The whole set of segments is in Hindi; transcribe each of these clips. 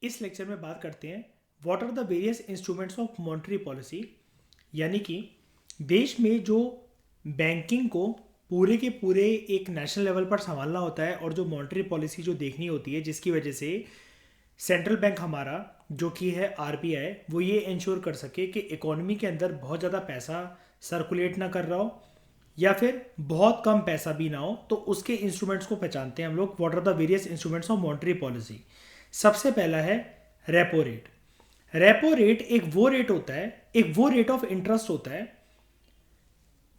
इस लेक्चर में बात करते हैं what are the various instruments of monetary policy. यानी कि देश में जो बैंकिंग को पूरे के पूरे एक नेशनल लेवल पर संभालना होता है और जो मॉनेटरी पॉलिसी जो देखनी होती है, जिसकी वजह से सेंट्रल बैंक हमारा जो कि है आरबीआई, वो ये इंश्योर कर सके कि इकोनॉमी के अंदर बहुत ज़्यादा पैसा सर्कुलेट ना कर रहा हो या फिर बहुत कम पैसा भी ना हो, तो उसके इंस्ट्रूमेंट्स को पहचानते हैं हम लोग what are the various instruments of monetary policy. सबसे पहला है रेपो रेट। रेपो रेट एक वो रेट होता है, एक वो रेट ऑफ इंटरेस्ट होता है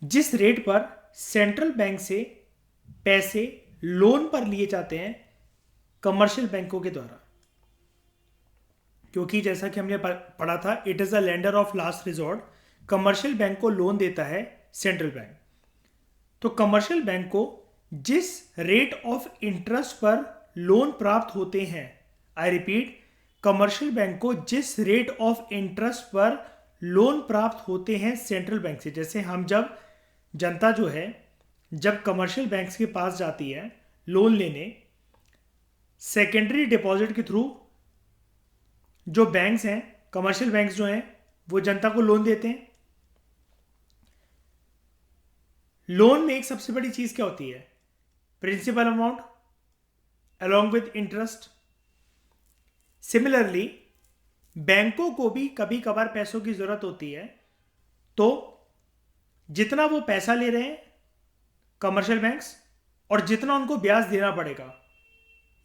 जिस रेट पर सेंट्रल बैंक से पैसे लोन पर लिए जाते हैं कमर्शियल बैंकों के द्वारा। क्योंकि जैसा कि हमने पढ़ा था, it is a lender of last resort. Commercial bank को लोन देता है सेंट्रल बैंक। तो कमर्शियल बैंक को जिस रेट ऑफ इंटरेस्ट पर लोन प्राप्त होते हैं, आई रिपीट, कमर्शियल बैंक को जिस रेट ऑफ इंटरेस्ट पर लोन प्राप्त होते हैं सेंट्रल बैंक से, जैसे हम जब जनता जो है जब कमर्शियल बैंक्स के पास जाती है लोन लेने, सेकेंडरी डिपॉजिट के थ्रू जो बैंक्स हैं, कमर्शियल बैंक्स जो हैं, वो जनता को लोन देते हैं। लोन में एक सबसे बड़ी चीज क्या होती है? Principal amount along with interest. Similarly बैंकों को भी कभी कभार पैसों की जरूरत होती है, तो जितना वो पैसा ले रहे हैं कमर्शियल बैंक्स और जितना उनको ब्याज देना पड़ेगा,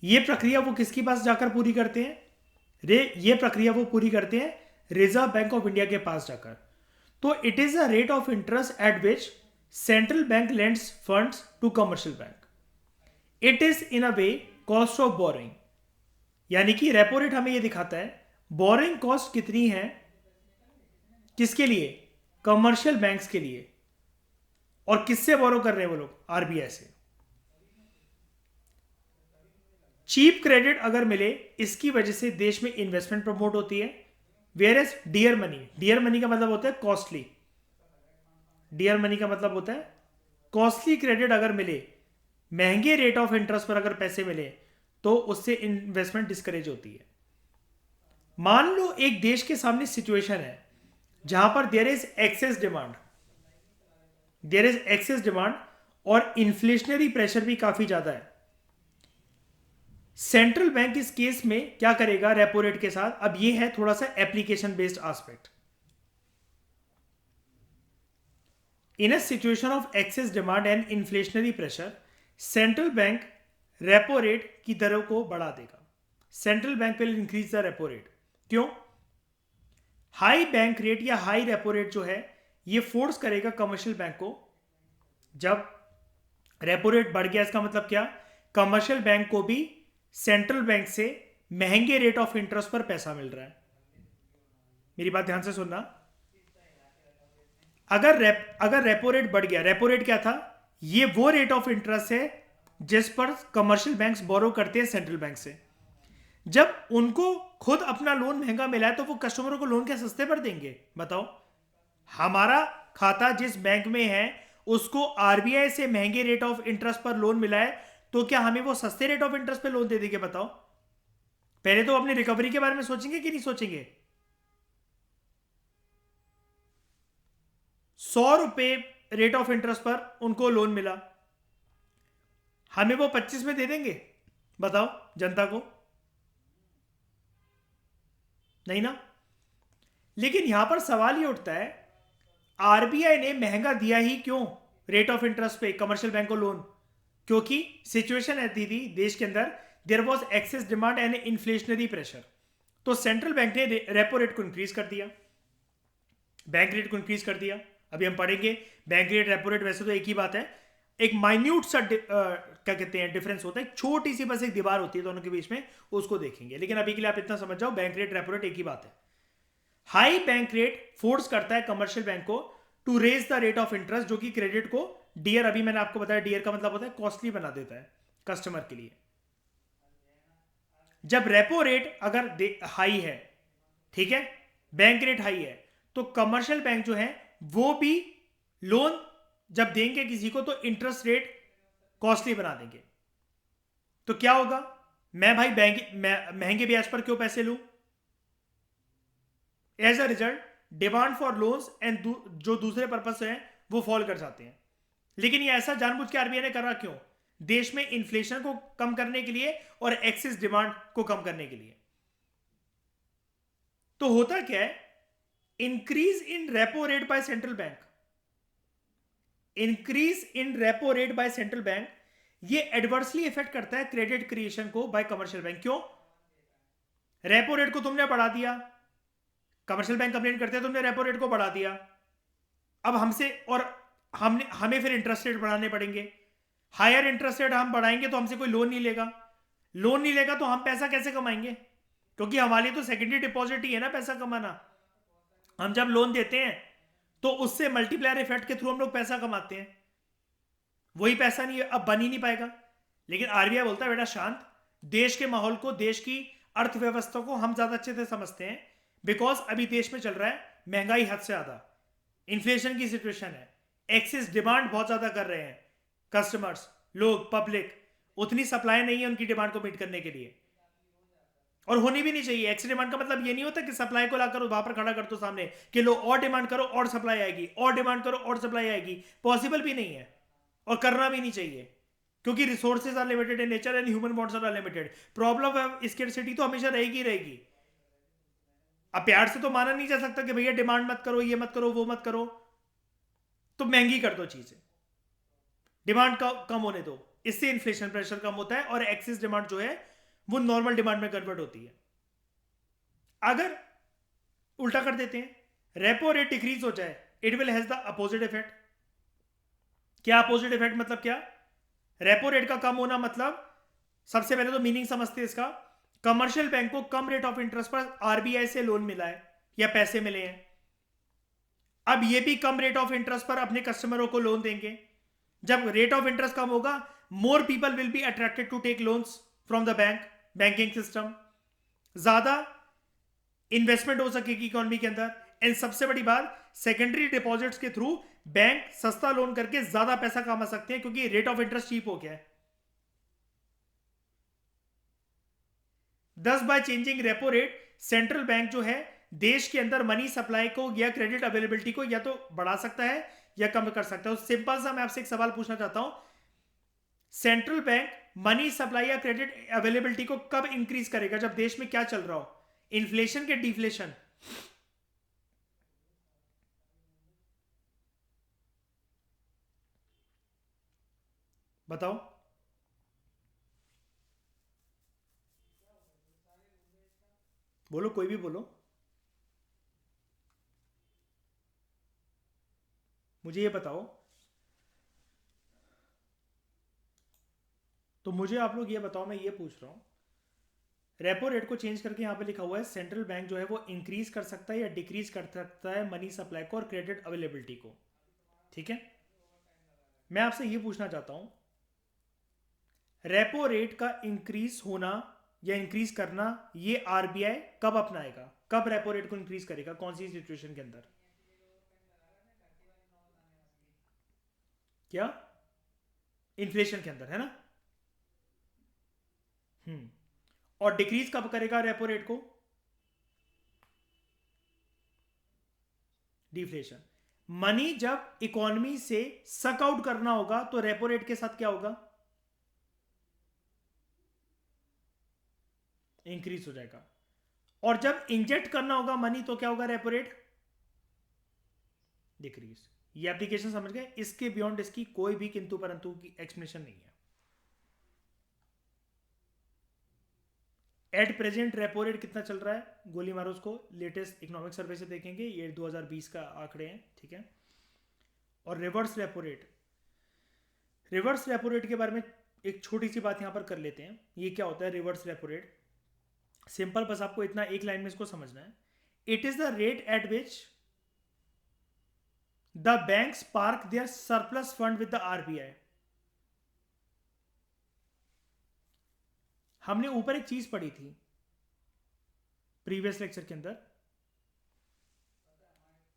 ये प्रक्रिया वो किसके पास जाकर पूरी करते हैं? ये प्रक्रिया वो पूरी करते हैं रिजर्व बैंक ऑफ इंडिया के पास जाकर। तो it is a rate of interest at which central bank lends funds to commercial bank. It is in a way cost of borrowing. यानी कि रेपो रेट हमें यह दिखाता है बोरिंग कॉस्ट कितनी है, किसके लिए? कमर्शियल बैंक्स के लिए। और किससे बोरो कर रहे हैं वो लोग? आरबीआई से। चीप क्रेडिट अगर मिले, इसकी वजह से देश में इन्वेस्टमेंट प्रमोट होती है। Whereas dear money, dear money का मतलब होता है कॉस्टली। डियर मनी का मतलब होता है कॉस्टली क्रेडिट अगर मिले, महंगे रेट ऑफ इंटरेस्ट पर अगर पैसे मिले, तो उससे इन्वेस्टमेंट डिस्करेज होती है। मान लो एक देश के सामने सिचुएशन है जहां पर देयर इज एक्सेस डिमांड और इन्फ्लेशनरी प्रेशर भी काफी ज्यादा है। सेंट्रल बैंक इस केस में क्या करेगा रेपो रेट के साथ? अब ये है थोड़ा सा application based aspect. In a situation of access demand and inflationary pressure, central bank repo rate की दरों को बढ़ा देगा। Central bank will increase the repo rate. क्यों? हाई बैंक रेट या हाई रेपो रेट जो है, ये फोर्स करेगा कमर्शियल बैंक को। जब रेपो रेट बढ़ गया, इसका मतलब क्या? कमर्शियल बैंक को भी सेंट्रल बैंक से महंगे रेट ऑफ इंटरेस्ट पर पैसा मिल रहा है। मेरी बात ध्यान से सुनना। अगर रेपो रेट बढ़ गया, रेपो रेट क्या था? ये वो रेट ऑफ इंटरेस्ट है जिस पर कमर्शियल बैंक्स बोरो करते हैं सेंट्रल बैंक से। जब उनको खुद अपना लोन महंगा मिला है, तो वो कस्टमरों को लोन क्या सस्ते पर देंगे? बताओ। हमारा खाता जिस बैंक में है उसको आरबीआई से महंगे रेट ऑफ इंटरेस्ट पर लोन मिला है, तो क्या हमें वो सस्ते रेट ऑफ इंटरेस्ट पे लोन दे देंगे? बताओ। पहले तो अपनी रिकवरी के बारे में सोचेंगे कि नहीं सोचेंगे? 100 रुपए रेट ऑफ इंटरेस्ट पर उनको लोन मिला, हमें वो 25 में दे देंगे? बताओ जनता को। नहीं ना। लेकिन यहां पर सवाल ये उठता है, आरबीआई ने महंगा दिया ही क्यों रेट ऑफ इंटरेस्ट पे कमर्शियल बैंक को लोन? क्योंकि सिचुएशन ऐसी थी देश के अंदर, there was excess demand and inflationary pressure. तो सेंट्रल बैंक ने रेपो रेट को इंक्रीज कर दिया, बैंक रेट को इंक्रीज कर दिया। अभी हम पढ़ेंगे बैंक रेट रेपो रेट, वैसे तो एक ही बात है, एक माइन्यूट सा क्या कहते हैं डिफरेंस होता है, छोटी सी बस एक दीवार होती है दोनों के बीच में, उसको देखेंगे। लेकिन अभी के लिए आप इतना समझ जाओ, बैंक रेट रेपो रेट एक ही बात है। हाई बैंक रेट फोर्स करता है कमर्शियल बैंक को to raise the rate of interest, जो कि क्रेडिट को डियर, अभी मैंने आपको बताया डियर का मतलब होता है कॉस्टली बना देता है कस्टमर के लिए। जब रेपो रेट अगर हाई है, ठीक है, बैंक रेट हाई है, तो कमर्शियल बैंक जो है वो भी लोन जब देंगे किसी को, तो इंटरेस्ट रेट कॉस्टली बना देंगे। तो क्या होगा? मैं भाई महंगे ब्याज पर क्यों पैसे लूं? As a result demand for loans and जो दूसरे पर्पस हैं वो फॉल कर जाते हैं। लेकिन ये ऐसा जानबूझ के आरबीआई ने करा क्यों? देश में इन्फ्लेशन को कम करने के लिए और एक्सिस डिमांड को कम करने के लिए। तो होता क्या है, increase in repo rate by central bank, increase in repo rate by central bank, ये एडवर्सली इफेक्ट करता है क्रेडिट क्रिएशन को बाय कमर्शियल बैंक। क्यों? रेपो रेट को तुमने बढ़ा दिया, कमर्शियल बैंक कंप्लेन करते हैं तुमने रेपो रेट को बढ़ा दिया, अब हमसे और हमें फिर इंटरेस्ट रेट बढ़ाने पड़ेंगे। हायर इंटरेस्ट रेट हम बढ़ाएंगे तो हमसे कोई लोन नहीं लेगा, लोन नहीं लेगा तो हम पैसा कैसे कमाएंगे? क्योंकि हमारी तो सेकेंडरी डिपॉजिट ही है ना पैसा कमाना। हम जब लोन देते हैं तो उससे मल्टीप्लायर इफेक्ट के थ्रू हम लोग पैसा कमाते हैं, वही पैसा नहीं अब बन ही नहीं पाएगा। लेकिन आरबीआई बोलता है बेटा शांत, देश के माहौल को, देश की अर्थव्यवस्था को हम ज्यादा अच्छे से समझते हैं, बिकॉज अभी देश में चल रहा है महंगाई हद से ज्यादा, इन्फ्लेशन की सिचुएशन है, एक्सेस डिमांड बहुत ज्यादा कर रहे हैं कस्टमर्स, लोग, पब्लिक, उतनी सप्लाई नहीं है उनकी डिमांड को मीट करने के लिए, और होनी भी नहीं चाहिए। एक्सेस डिमांड का मतलब ये नहीं होता कि सप्लाई को लाकर वहां पर खड़ा कर दो सामने कि लो और डिमांड करो और सप्लाई आएगी, और डिमांड करो और सप्लाई आएगी। पॉसिबल भी नहीं है और करना भी नहीं चाहिए, क्योंकि resources are limited in nature and human bonds are limited. Problem of scarcity तो हमेशा रहेगी रहेगी। अब प्यार से तो माना नहीं जा सकता कि भैया डिमांड मत करो, ये मत करो, वो मत करो, तो महंगी कर दो चीजें, डिमांड कम होने दो, इससे इन्फ्लेशन प्रेशर कम होता है और एक्सेस डिमांड जो है वो नॉर्मल डिमांड में कन्वर्ट होती है। अगर उल्टा कर देते हैं, रेपो रेट डिक्रीज हो जाए, it will has the opposite effect. क्या अपोजिट इफेक्ट मतलब क्या? रेपो रेट का कम होना मतलब, सबसे पहले तो मीनिंग समझते हैं इसका, कमर्शियल बैंक को कम रेट ऑफ इंटरेस्ट पर आरबीआई से लोन मिला है या पैसे मिले हैं, अब ये भी कम रेट ऑफ इंटरेस्ट पर अपने कस्टमरों को लोन देंगे। जब रेट ऑफ इंटरेस्ट कम होगा, more people will be attracted to take loans from the bank, banking system, ज्यादा इन्वेस्टमेंट हो सकेगी इकोनॉमी के अंदर, एंड सबसे बड़ी बात, सेकेंडरी डिपॉजिट्स के थ्रू बैंक सस्ता लोन करके ज्यादा पैसा कमा सकते हैं क्योंकि रेट ऑफ इंटरेस्ट चीप हो गया है। दस by changing repo rate, central bank जो है देश के अंदर मनी सप्लाई को या क्रेडिट अवेलेबिलिटी को या तो बढ़ा सकता है या कम कर सकता है। सिंपल सा मैं आपसे एक सवाल पूछना चाहता हूं, सेंट्रल बैंक मनी सप्लाई या क्रेडिट अवेलेबिलिटी को कब इंक्रीज करेगा? जब देश में क्या चल रहा हो, इन्फ्लेशन के डिफ्लेशन? बताओ। बोलो, कोई भी बोलो, मुझे ये बताओ। तो मुझे आप लोग ये बताओ, मैं ये पूछ रहा हूं, रेपो रेट को चेंज करके यहां पे लिखा हुआ है सेंट्रल बैंक जो है वो इंक्रीज कर सकता है या डिक्रीज कर सकता है मनी सप्लाई को और क्रेडिट अवेलेबिलिटी को, ठीक है? मैं आपसे ये पूछना चाहता हूं, रेपो रेट का इंक्रीज होना या इंक्रीज करना ये आरबीआई कब अपनाएगा? कब रेपो रेट को इंक्रीज करेगा? कौन सी सिचुएशन के अंदर? क्या? इन्फ्लेशन के अंदर, है ना? और डिक्रीज कब करेगा रेपो रेट को? डिफ्लेशन। मनी जब इकोनॉमी से सक आउट करना होगा तो रेपो रेट के साथ क्या होगा? इंक्रीज हो जाएगा। और जब इंजेक्ट करना होगा मनी तो क्या होगा? Repo rate decrease. ये एप्लीकेशन समझ गए? इसके बियॉन्ड इसकी कोई भी किंतु परंतु की एक्सप्लेनेशन नहीं है। एट प्रेजेंट रेपो रेट कितना चल रहा है? गोली मारो उसको, लेटेस्ट इकोनॉमिक सर्वे से देखेंगे, ये 2020 का आंकड़े हैं, ठीक है? और reverse repo rate, reverse repo rate के बारे में एक छोटी सी बात यहां पर कर लेते हैं। ये क्या होता है रिवर्स रेपो रेट? सिंपल, बस आपको इतना एक लाइन में इसको समझना है। It is the rate at which the banks park their surplus fund with the RBI. हमने ऊपर एक चीज पढ़ी थी प्रीवियस लेक्चर के अंदर,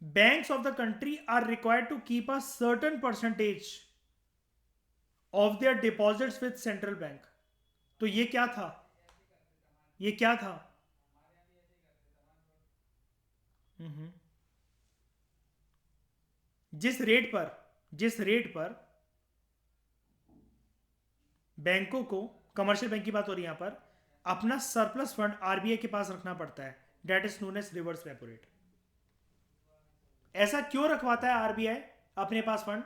banks of the country are required to keep a certain percentage of their deposits with central bank. तो ये क्या था? ये क्या था? हम्म। जिस रेट पर बैंकों को, कमर्शियल बैंक की बात हो रही है यहाँ पर, अपना सरप्लस फंड आरबीआई के पास रखना पड़ता है, that is known as reverse repo rate. ऐसा क्यों रखवाता है आरबीआई अपने पास फंड?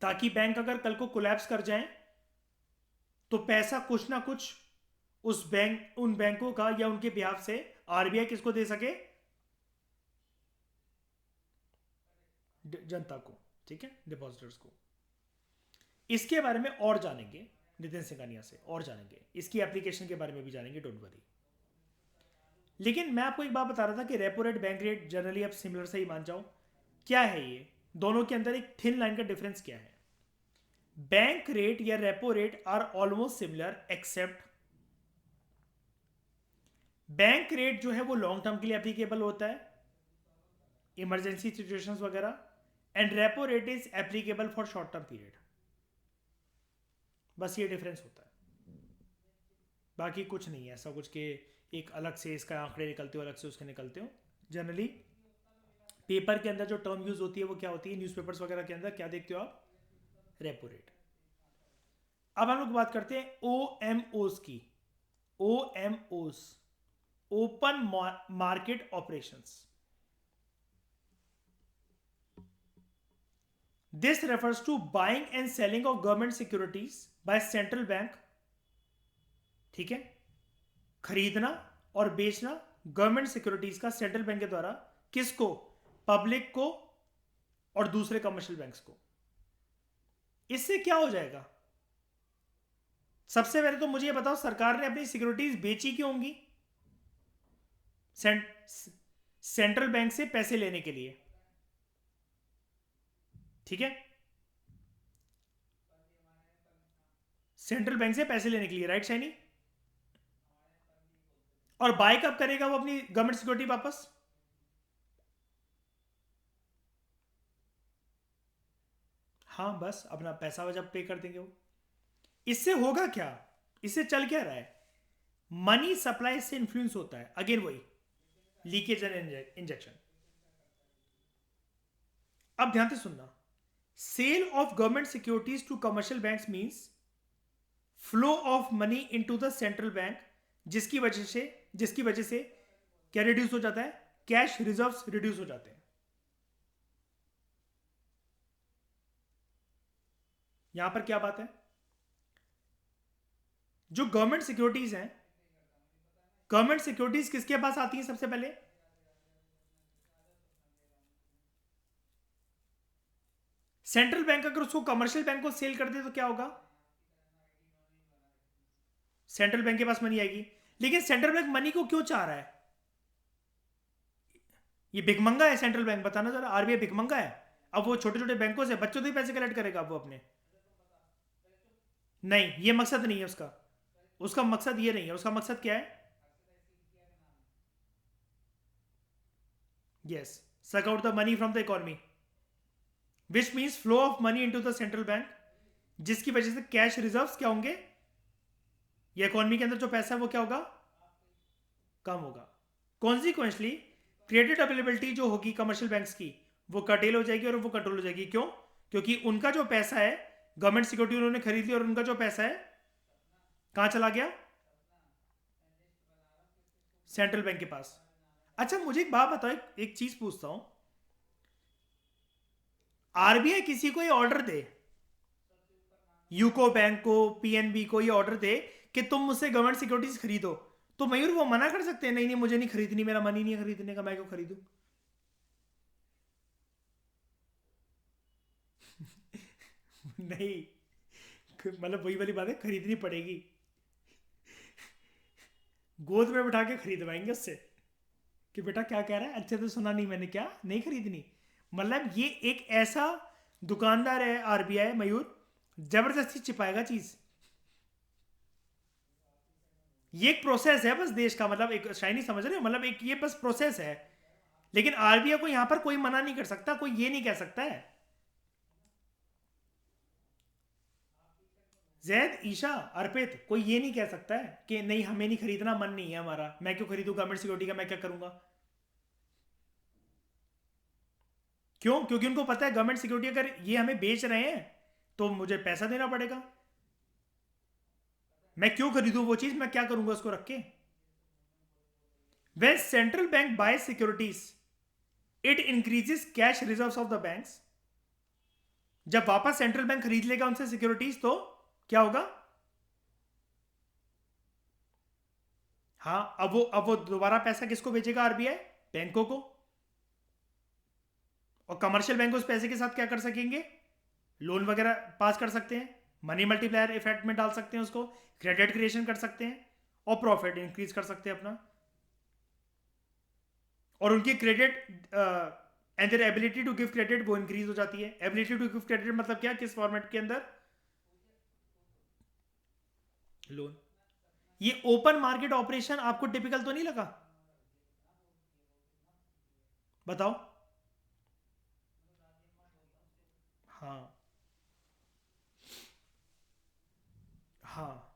ताकि बैंक अगर कल को कोलैप्स कर जाए तो पैसा कुछ ना कुछ उन बैंकों का या उनके बिहाफ से आरबीआई किसको दे सके? जनता को। ठीक है, डिपॉजिटर्स को। इसके बारे में और जानेंगे नितिन सिंघानिया से, और जानेंगे इसकी एप्लीकेशन के बारे में भी जानेंगे, डोंट वरी। लेकिन मैं आपको एक बात बता रहा था कि repo rate, bank rate generally आप सिमिलर से ही मान जाओ। क्या है ये दोनों के अंदर एक थिन लाइन का डिफरेंस क्या है? बैंक रेट या repo rate are almost similar, except bank rate जो है वो लॉन्ग टर्म के लिए एप्लीकेबल होता है, इमरजेंसी सिचुएशंस वगैरह, and repo rate is applicable for short term period. बस ये डिफरेंस होता है, बाकी कुछ नहीं है ऐसा कुछ के एक अलग से इसका आंकड़े निकलते हो, अलग से उसके निकलते हो। जनरली पेपर के अंदर जो टर्म यूज होती है वो क्या होती है? न्यूज़पेपर्स वगैरह के अंदर क्या देखते हो आप? Repo rate. अब हम लोग बात करते हैं ओ एम ओज की। O M Os, open market operations. This refers to buying and selling of government securities by central bank. ठीक है, खरीदना और बेचना गवर्नमेंट सिक्योरिटीज का सेंट्रल बैंक के द्वारा, किसको? पब्लिक को और दूसरे कमर्शियल बैंक्स को। इससे क्या हो जाएगा? सबसे पहले तो मुझे ये बताओ, सरकार ने अपनी सिक्योरिटीज बेची क्यों होंगी? सेंट्रल बैंक से पैसे लेने के लिए। ठीक है, सेंट्रल बैंक से पैसे लेने के लिए, राइट शाइनी? और बाय कब करेगा वो अपनी गवर्नमेंट सिक्योरिटी वापस? हाँ, बस अपना पैसा जब पे कर देंगे वो। इससे होगा क्या? इससे चल क्या रहा है? मनी सप्लाई से इंफ्लुएंस होता है, अगेन वही लीकेज एंड इंजेक्शन। अब ध्यान से सुनना, sale of government securities to commercial banks means flow of money into the central bank, जिसकी वजह से क्या रिड्यूस हो जाता है? कैश रिजर्व्स रिड्यूस हो जाते हैं। यहां पर क्या बात है? जो गवर्नमेंट सिक्योरिटीज हैं, गवर्नमेंट सिक्योरिटीज किसके पास आती हैं सबसे पहले? सेंट्रल बैंक अगर उसको कमर्शियल बैंक को सेल कर दे तो क्या होगा? सेंट्रल बैंक के पास मनी आएगी। लेकिन सेंट्रल बैंक मनी को क्यों चाह रहा है? ये भिखमंगा है सेंट्रल बैंक? बताना जरा, आरबीआई भिखमंगा है? अब वो छोटे छोटे बैंकों से बच्चों से ही पैसे कलेक्ट करेगा वो अपने? नहीं, ये मकसद नहीं है उसका। उसका मकसद ये नहीं है। उसका मकसद क्या है? Yes, suck out the money from the economy, which means flow of money into the central bank, जिसकी वजह से कैश रिजर्व्स क्या होंगे? ये इकोनॉमी के अंदर जो पैसा है वो क्या होगा? कम होगा। कॉन्सिक्वेंसली क्रेडिट अवेलेबिलिटी जो होगी कमर्शियल बैंक्स की, वो कटेल हो जाएगी और वो कंट्रोल हो जाएगी। क्यों? क्योंकि उनका जो पैसा है, गवर्नमेंट सिक्योरिटी उन्होंने खरीद ली और उनका जो पैसा है कहां चला गया? सेंट्रल बैंक के पास। अच्छा, मुझे एक बात बताओ, एक चीज पूछता हूं। आरबीआई किसी को ये ऑर्डर दे, यूको बैंक को, पीएनबी को ये ऑर्डर दे कि तुम मुझसे गवर्नमेंट सिक्योरिटीज खरीदो, तो मयूर वो मना कर सकते हैं? नहीं नहीं, मुझे नहीं खरीदनी, मेरा मनी नहीं है खरीदने का, मैं क्यों खरीदूं? नहीं, मतलब वही वाली बात है, खरीदनी पड़ेगी। गोद में बिठा के खरीदवाएंगे उससे कि बेटा क्या कह रहा है, अच्छे से सुना नहीं मैंने, क्या नहीं खरीदनी? मतलब ये एक ऐसा दुकानदार है आरबीआई मयूर, जबरदस्ती छिपाएगा चीज। ये एक प्रोसेस है बस देश का, मतलब एक शाइनी समझ रहे हो, मतलब एक ये बस प्रोसेस है। लेकिन आरबीआई को यहां पर कोई मना नहीं कर सकता, कोई ये नहीं कह सकता है। जैद, ईशा, अर्पित, कोई ये नहीं कह सकता है कि नहीं हमें नहीं खरीदना, मन नहीं है हमारा, मैं क्यों खरीदूं गवर्नमेंट सिक्योरिटी का, मैं क्या करूंगा? क्यों? क्योंकि उनको पता है गवर्नमेंट सिक्योरिटी अगर ये हमें बेच रहे हैं तो मुझे पैसा देना पड़ेगा। मैं क्यों खरीदूं वो चीज, मैं क्या करूंगा उसको रख के? When central bank buys securities, it increases cash reserves of the banks. जब वापस सेंट्रल बैंक खरीद लेगा उनसे सिक्योरिटीज तो क्या होगा? हाँ, अब वो दोबारा पैसा किसको बेचेगा? आरबीआई, बैंकों को। और कमर्शियल बैंक उस पैसे के साथ क्या कर सकेंगे? लोन वगैरह पास कर सकते हैं, मनी मल्टीप्लायर इफेक्ट में डाल सकते हैं उसको, क्रेडिट क्रिएशन कर सकते हैं और प्रॉफिट इंक्रीज कर सकते हैं अपना। और उनकी credit and their ability to give credit वो इंक्रीज हो जाती है। एबिलिटी टू गिव क्रेडिट मतलब क्या? किस फॉर्मेट के अंदर? लोन। ये ओपन मार्केट ऑपरेशन आपको टिपिकल तो नहीं लगा? बताओ। हाँ, हाँ।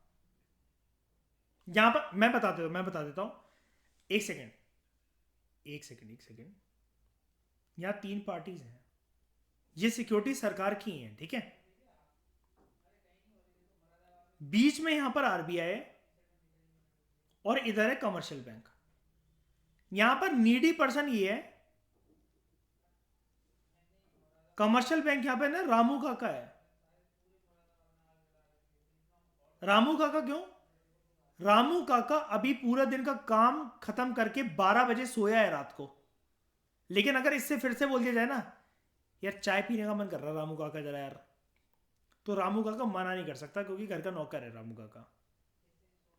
यहां पर मैं बता देता हूं। एक सेकेंड, एक सेकेंड। यहां तीन पार्टीज हैं। ये सिक्योरिटी सरकार की हैं, ठीक है? बीच में यहां पर आरबीआई है और इधर है कमर्शियल बैंक। यहां पर नीडी पर्सन ये है, कमर्शियल बैंक यहां पे ना रामू काका है। रामू काका क्यों? रामू काका अभी पूरा दिन का काम खत्म करके 12 बजे सोया है रात को। लेकिन अगर इससे फिर से बोल दिया जाए ना, यार चाय पीने का मन कर रहा है रामू काका जरा यार, तो रामू काका मना नहीं कर सकता क्योंकि घर का नौकर है रामू काका।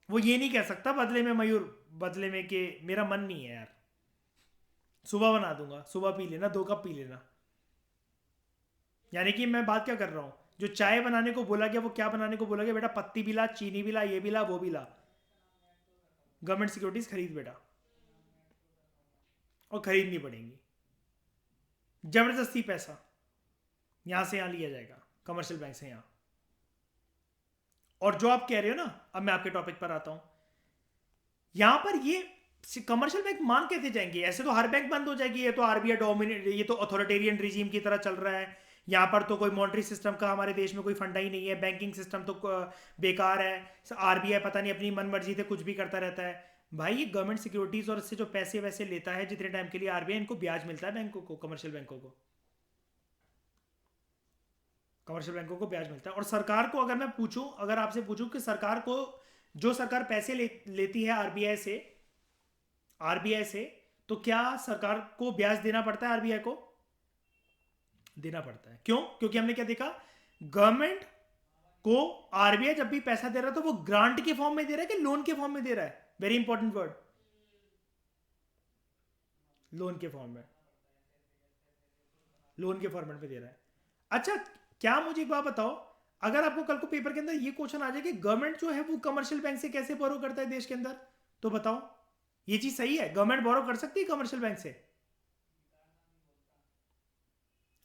वो ये नहीं कह सकता बदले में, मयूर, बदले में कि मेरा मन नहीं है यार, सुबह बना दूंगा, सुबह पी लेना, 2 कप पी लेना। यानी कि मैं बात क्या कर रहा हूँ, जो चाय बनाने को बोला गया वो क्या बनाने को बोला गया? बेटा पत्ती भी ला, चीनी भी ला, ये भी ला, वो भी ला, गवर्नमेंट सिक्योरिटीज खरीद बेटा, और खरीदनी पड़ेंगी। जबरदस्ती पैसा यहां से यहां लिया जाएगा, कमर्शियल बैंक से यहां। और जो आप कह रहे हो ना, अब मैं आपके टॉपिक पर आता हूं। यहां पर ये कमर्शियल बैंक मान कैसे जाएंगे? ऐसे तो हर बैंक बंद हो जाएगी, ये तो आरबीआई डोमिनेट, ये तो अथॉरिटेरियन रिजीम की तरह चल रहा है। यहाँ पर तो कोई मॉनेटरी सिस्टम का हमारे देश में कोई फंडा ही नहीं है, बैंकिंग सिस्टम तो बेकार है। आरबीआई पता नहीं अपनी मन मर्जी से कुछ भी करता रहता है। भाई ये गवर्नमेंट सिक्योरिटीज और इससे जो पैसे वैसे लेता है जितने टाइम के लिए आरबीआई, इनको ब्याज मिलता है बैंकों को, कमर्शियल बैंकों को, कमर्शियल बैंकों को ब्याज मिलता है। और सरकार को अगर मैं पूछूं, अगर आपसे पूछूं कि सरकार को, जो सरकार पैसे लेती है आरबीआई से, तो क्या सरकार को ब्याज देना पड़ता है? आरबीआई को देना पड़ता है। क्यों? क्योंकि हमने क्या देखा, गवर्नमेंट को आरबीआई जब भी पैसा दे रहा है तो वो ग्रांट के फॉर्म में दे रहा है कि लोन के फॉर्म में दे रहा है? वेरी इंपॉर्टेंट वर्ड, लोन के फॉर्म में, लोन के फॉर्मेट में दे रहा है। अच्छा, क्या मुझे एक बात बताओ, अगर आपको कल को पेपर के अंदर ये क्वेश्चन आ जाए कि गवर्नमेंट जो है वो कमर्शियल बैंक से कैसे बोरो करता है देश के अंदर, तो बताओ ये चीज सही है? गवर्नमेंट बोरो कर सकती है कमर्शियल बैंक से?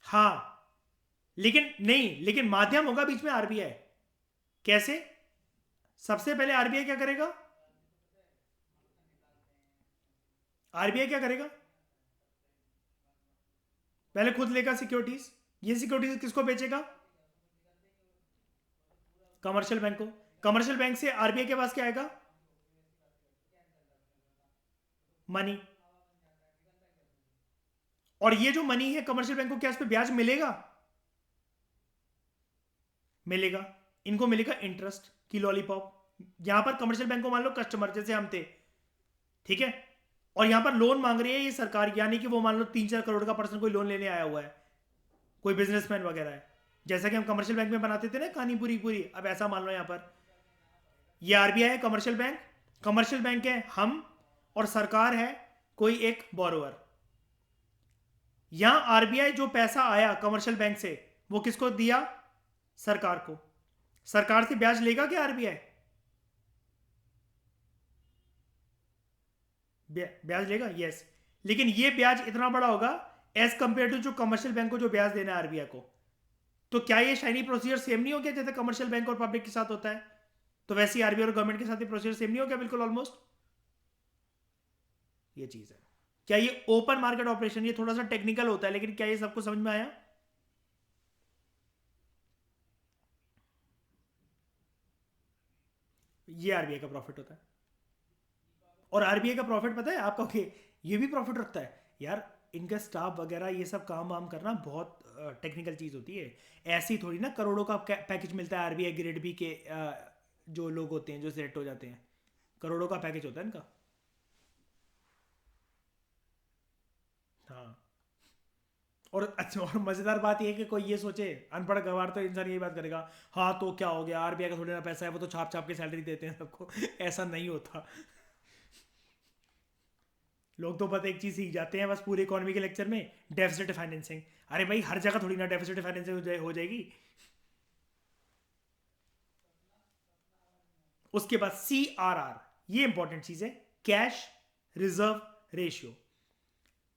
हाँ, लेकिन नहीं, लेकिन माध्यम होगा बीच में आरबीआई। कैसे? सबसे पहले आरबीआई क्या करेगा? आरबीआई क्या करेगा? पहले खुद लेगा सिक्योरिटीज। ये सिक्योरिटीज किसको बेचेगा? कमर्शियल बैंक को। कमर्शियल बैंक से आरबीआई के पास क्या आएगा? मनी। और ये जो मनी है कमर्शियल बैंक को, क्या इस पे ब्याज मिलेगा? मिलेगा। इनको मिलेगा इंटरेस्ट की लॉलीपॉप। यहां पर कमर्शियल बैंक को मान लो कस्टमर जैसे हम थे, ठीक है, और यहां पर लोन मांग रही है ये सरकार, यानी कि वो मान लो 3-4 करोड़ का पर्सन कोई लोन लेने आया हुआ है, कोई बिजनेसमैन वगैरह है, जैसा कि हम कमर्शियल बैंक में बनाते थे ना कहानी पूरी पूरी। अब ऐसा मान लो यहां पर ये आरबीआई है, कमर्शियल बैंक है हम, और सरकार है कोई एक बोरोवर। यहां आरबीआई जो पैसा आया कमर्शियल बैंक से वो किसको दिया? सरकार को। सरकार से ब्याज लेगा क्या आरबीआई? ब्याज लेगा, यस। लेकिन ये ब्याज इतना बड़ा होगा एज कंपेयर टू जो कमर्शियल बैंक को जो ब्याज देना है आरबीआई को। तो क्या ये शाइनी प्रोसीजर सेम नहीं हो गया जैसे कमर्शियल बैंक और पब्लिक के साथ होता है? तो वैसे ही आरबीआई और गवर्नमेंट के साथ ये प्रोसीजर सेम नहीं हो गया बिल्कुल ऑलमोस्ट? ये चीज है। क्या ये ओपन मार्केट ऑपरेशन, ये थोड़ा सा टेक्निकल होता है, लेकिन क्या ये सबको समझ में आया? ये आरबीआई का प्रॉफिट होता है। और आरबीआई का प्रॉफिट पता है आपका? ओके, ये भी प्रॉफिट रखता है यार। इनका स्टाफ वगैरह ये सब काम वाम करना बहुत टेक्निकल चीज़ होती है। ऐसी थोड़ी ना करोड़ों का पैकेज मिलता है आरबीआई ग्रेड बी के जो लोग होते हैं जो सिलेक्ट हो जाते हैं। करोड़ों का पैकेज होता है इनका। हाँ। और अच्छा, और मज़ेदार बात यह है कि कोई ये सोचे, अनपढ़ गवार तो इंसान यही बात करेगा, हाँ तो क्या हो गया, आरबीआई का थोड़ी ना पैसा है, वो तो छाप छाप के सैलरी देते हैं सबको। ऐसा नहीं होता। लोग तो बस एक चीज सीख जाते हैं बस पूरी इकोनॉमी के लेक्चर में, डेफिसिट फाइनेंसिंग। अरे भाई हर जगह थोड़ी ना डेफिसिट फाइनेंसिंग हो जाएगी। उसके बाद CRR, ये इंपॉर्टेंट चीज है, cash reserve ratio.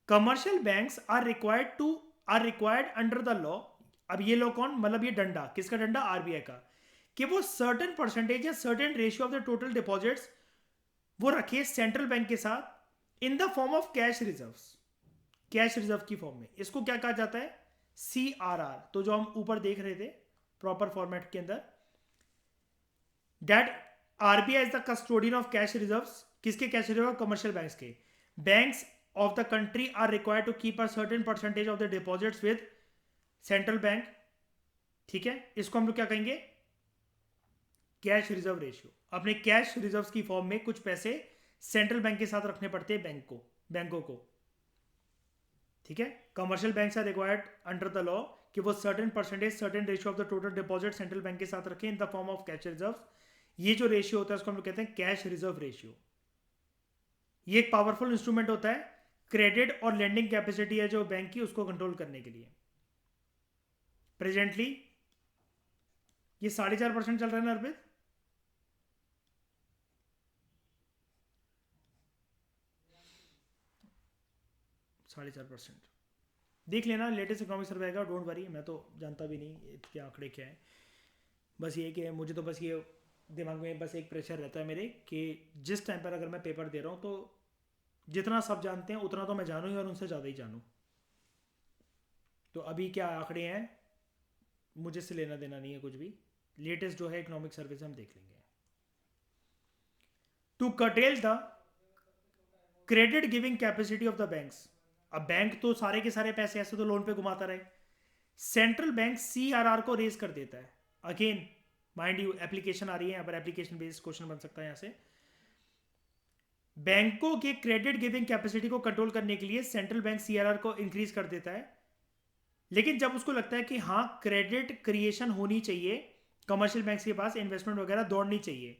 Commercial banks are required under the law. अब ये लॉ कौन, मतलब ये डंडा किसका? डंडा आरबीआई का। कि वो सर्टेन परसेंटेज या certain ratio of the total deposits वो रखे सेंट्रल बैंक के साथ इन the form of cash reserves. Cash reserve की फॉर्म में। इसको क्या कहा जाता है? CRR। तो जो हम ऊपर देख रहे थे प्रॉपर फॉर्मेट के अंदर, that RBI is the custodian of cash reserves. किसके कैश रिजर्व? कमर्शियल बैंक्स के। Banks of the country are required to keep a certain percentage of the deposits with central bank. ठीक है, इसको हम लोग क्या कहेंगे? Cash reserve ratio. अपने कैश रिजर्व्स की फॉर्म में कुछ पैसे सेंट्रल बैंक के साथ रखने पड़ते हैं बैंकों को। ठीक है, commercial bank are required under the law कि वो certain percentage, certain ratio of the total deposit central bank के साथ रखें in the form of cash reserve. ये जो रेशियो होता है उसको हम लोग कहते हैं कैश रिजर्व रेशियो। ये एक पावरफुल इंस्ट्रूमेंट होता है, क्रेडिट और लेंडिंग कैपेसिटी है जो बैंक की, उसको कंट्रोल करने के लिए। प्रेजेंटली ये 4.5% चल रहा है ना अर्पित? 4.5%। देख लेना, लेटेस्ट इकोनॉमिक सर्वे आएगा, डोंट वरी। मैं तो जानता भी नहीं इसके आंकड़े क्या है। बस ये कि मुझे तो बस ये दिमाग में बस एक प्रेशर रहता है मेरे कि जिस टाइम पर अगर मैं पेपर दे रहा हूँ तो जितना सब जानते हैं उतना तो मैं जानूँ ही, और उनसे ज़्यादा ही जानूँ। तो अभी क्या आंकड़े हैं मुझे से लेना देना नहीं है कुछ भी। लेटेस्ट जो है इकोनॉमिक सर्वे से हम देख लेंगे। टू कटेल the credit giving capacity of the banks. अब बैंक तो सारे के सारे पैसे ऐसे तो लोन पे घुमाता रहे। सेंट्रल बैंक CRR को रेज कर देता है। अगेन माइंड यू, एप्लीकेशन आ रही है यहाँ पर, एप्लीकेशन बेस्ड क्वेश्चन बन सकता है यहाँ से। बैंकों के क्रेडिट गिविंग कैपेसिटी को कंट्रोल करने के लिए सेंट्रल बैंक CRR को इंक्रीज कर देता है। लेकिन जब उसको लगता है कि हाँ क्रेडिट क्रिएशन होनी चाहिए, कमर्शियल बैंक के पास इन्वेस्टमेंट वगैरह दौड़नी चाहिए,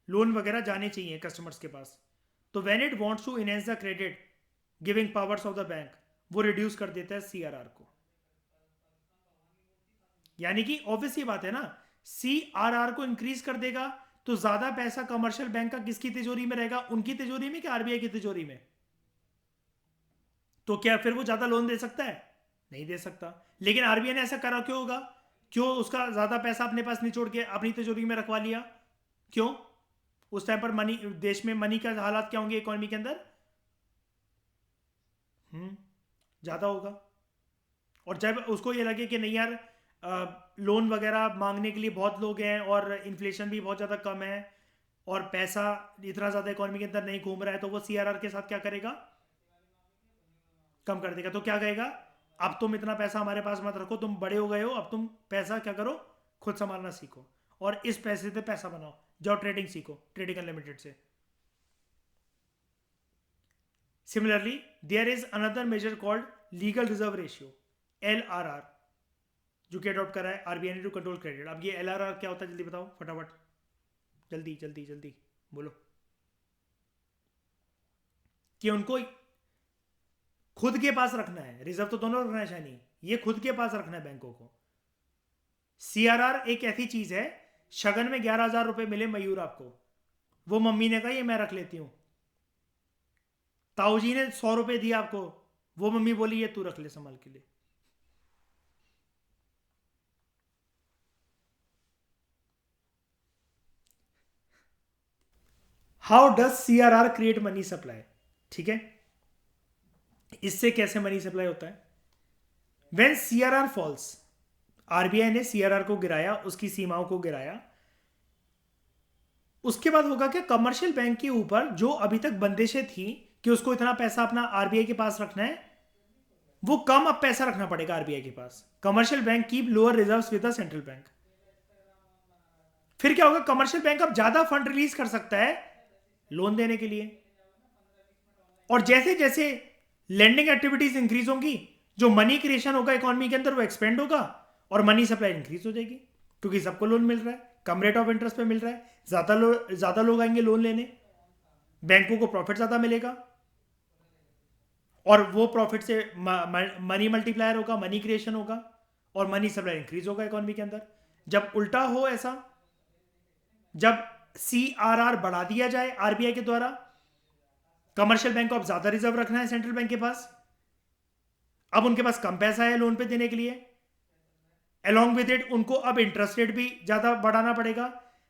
लोन वगैरह जाने चाहिए कस्टमर्स के पास, तो when it wants to enhance the credit giving powers of the bank, वो रिड्यूस कर देता है CRR को। यानी कि ऑब्वियस ही बात है ना, CRR को इंक्रीज कर देगा तो ज्यादा पैसा कमर्शियल बैंक का किसकी तिजोरी में रहेगा? उनकी तिजोरी में कि आरबीआई की तिजोरी में? तो क्या फिर वो ज्यादा लोन दे सकता है? नहीं दे सकता। लेकिन आरबीआई ने ऐसा करा क्यों होगा? क्यों उसका ज्यादा पैसा अपने पास निचोड़ के अपनी तिजोरी में रखवा लिया? क्यों? उस टाइम पर मनी, देश में मनी का हालात क्या होंगे इकोनॉमी के अंदर? ज्यादा होगा। और जब उसको ये लगे कि नहीं यार, लोन वगैरह मांगने के लिए बहुत लोग हैं और इन्फ्लेशन भी बहुत ज़्यादा कम है और पैसा इतना ज़्यादा इकोनॉमी के अंदर नहीं घूम रहा है, तो वो CRR के साथ क्या करेगा? कम कर देगा। तो क्या कहेगा? अब तुम इतना पैसा हमारे पास मत रखो, तुम बड़े हो गए हो, अब तुम पैसा क्या करो, खुद संभालना सीखो और इस पैसे से पैसा बनाओ, जाओ ट्रेडिंग सीखो, ट्रेडिंग अनलिमिटेड से। Similarly there is another measure called legal reserve ratio, LRR, जो कि अडॉप्ट करा है आरबीआई ने टू कंट्रोल क्रेडिट। अब ये LRR क्या होता है जल्दी बताओ फटाफट, जल्दी जल्दी जल्दी बोलो। कि उनको खुद के पास रखना है, रिजर्व तो दोनों रखना है शायनी, ये खुद के पास रखना है बैंकों को। CRR एक ऐसी चीज है, शगन में 11,000 रुपए मिले मयूर आपको, वो मम्मी ने कहा ये मैं रख लेती हूं। ताऊजी ने 100 रुपए दिया आपको, वो मम्मी बोली ये तू रख ले संभाल के लिए। How does CRR create money supply? ठीक है, इससे कैसे मनी सप्लाई होता है? व्हेन सीआरआर फॉल्स, आरबीआई ने सीआरआर को गिराया, उसकी सीमाओं को गिराया, उसके बाद होगा क्या? कमर्शियल बैंक के ऊपर जो अभी तक बंदिशें थी कि उसको इतना पैसा अपना आरबीआई के पास रखना है, वो कम अब पैसा रखना पड़ेगा आरबीआई के पास। Commercial bank keep lower reserves with the central bank. फिर क्या होगा? कमर्शियल बैंक अब ज्यादा फंड रिलीज कर सकता है लोन देने के लिए, और जैसे जैसे लेंडिंग एक्टिविटीज इंक्रीज होंगी, जो मनी क्रिएशन होगा इकोनॉमी के अंदर वो एक्सपेंड होगा और मनी सप्लाई इंक्रीज हो जाएगी, क्योंकि सबको लोन मिल रहा है, कम रेट ऑफ इंटरेस्ट पे मिल रहा है, ज्यादा लोग आएंगे लोन लेने, बैंकों को प्रॉफिट ज्यादा मिलेगा, और वो प्रॉफिट से मनी मल्टीप्लायर होगा, मनी क्रिएशन होगा, और मनी सप्लाई इंक्रीज होगा इकोनॉमी के अंदर। जब उल्टा हो ऐसा, जब सीआरआर बढ़ा दिया जाए आरबीआई के द्वारा, कमर्शियल बैंक को अब ज्यादा रिजर्व रखना है सेंट्रल बैंक के पास, अब उनके पास कम पैसा है लोन पे देने के लिए, along with it उनको अब इंटरेस्ट रेट भी ज्यादा बढ़ाना पड़ेगा,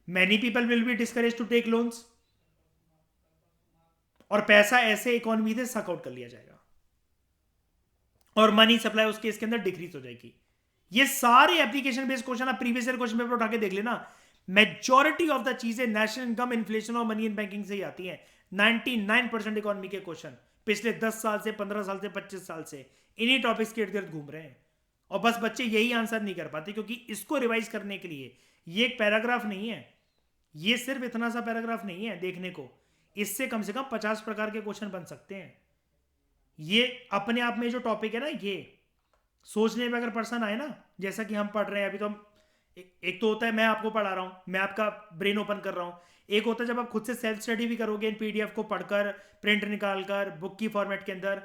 many people will be discourage to take loans, और पैसा ऐसे इकोनॉमी से सक आउट कर लिया जाएगा, और मनी सप्लाई उसके इसके अंदर डिक्रीज हो जाएगी। ये सारे एप्लीकेशन बेस्ड क्वेश्चन आप प्रीवियस ईयर क्वेश्चन पेपर उठा के देख लेना, मेजॉरिटी ऑफ द चीजें नेशनल इनकम, इन्फ्लेशन और मनी इन बैंकिंग से ही आती हैं। 99% इकोनॉमी के क्वेश्चन पिछले 10 साल से, 15 साल से, 25 साल से इन्हीं टॉपिक्स के इर्द गिर्द घूम रहे हैं, और बस बच्चे यही आंसर नहीं कर पाते, क्योंकि इसको रिवाइज करने के लिए ये एक पैराग्राफ नहीं है, ये सिर्फ इतना सा पैराग्राफ नहीं है देखने को, इससे कम से कम 50 प्रकार के क्वेश्चन बन सकते हैं। ये अपने आप में जो टॉपिक है ना, ये सोचने में अगर पर्सन आए ना, जैसा कि हम पढ़ रहे हैं अभी, तो हम एक तो होता है मैं आपको पढ़ा रहा हूं, मैं आपका ब्रेन ओपन कर रहा हूं, एक होता है जब आप खुद से सेल्फ स्टडी भी करोगे इन पीडीएफ को पढ़कर, प्रिंट निकालकर, बुक की फॉर्मेट के अंदर,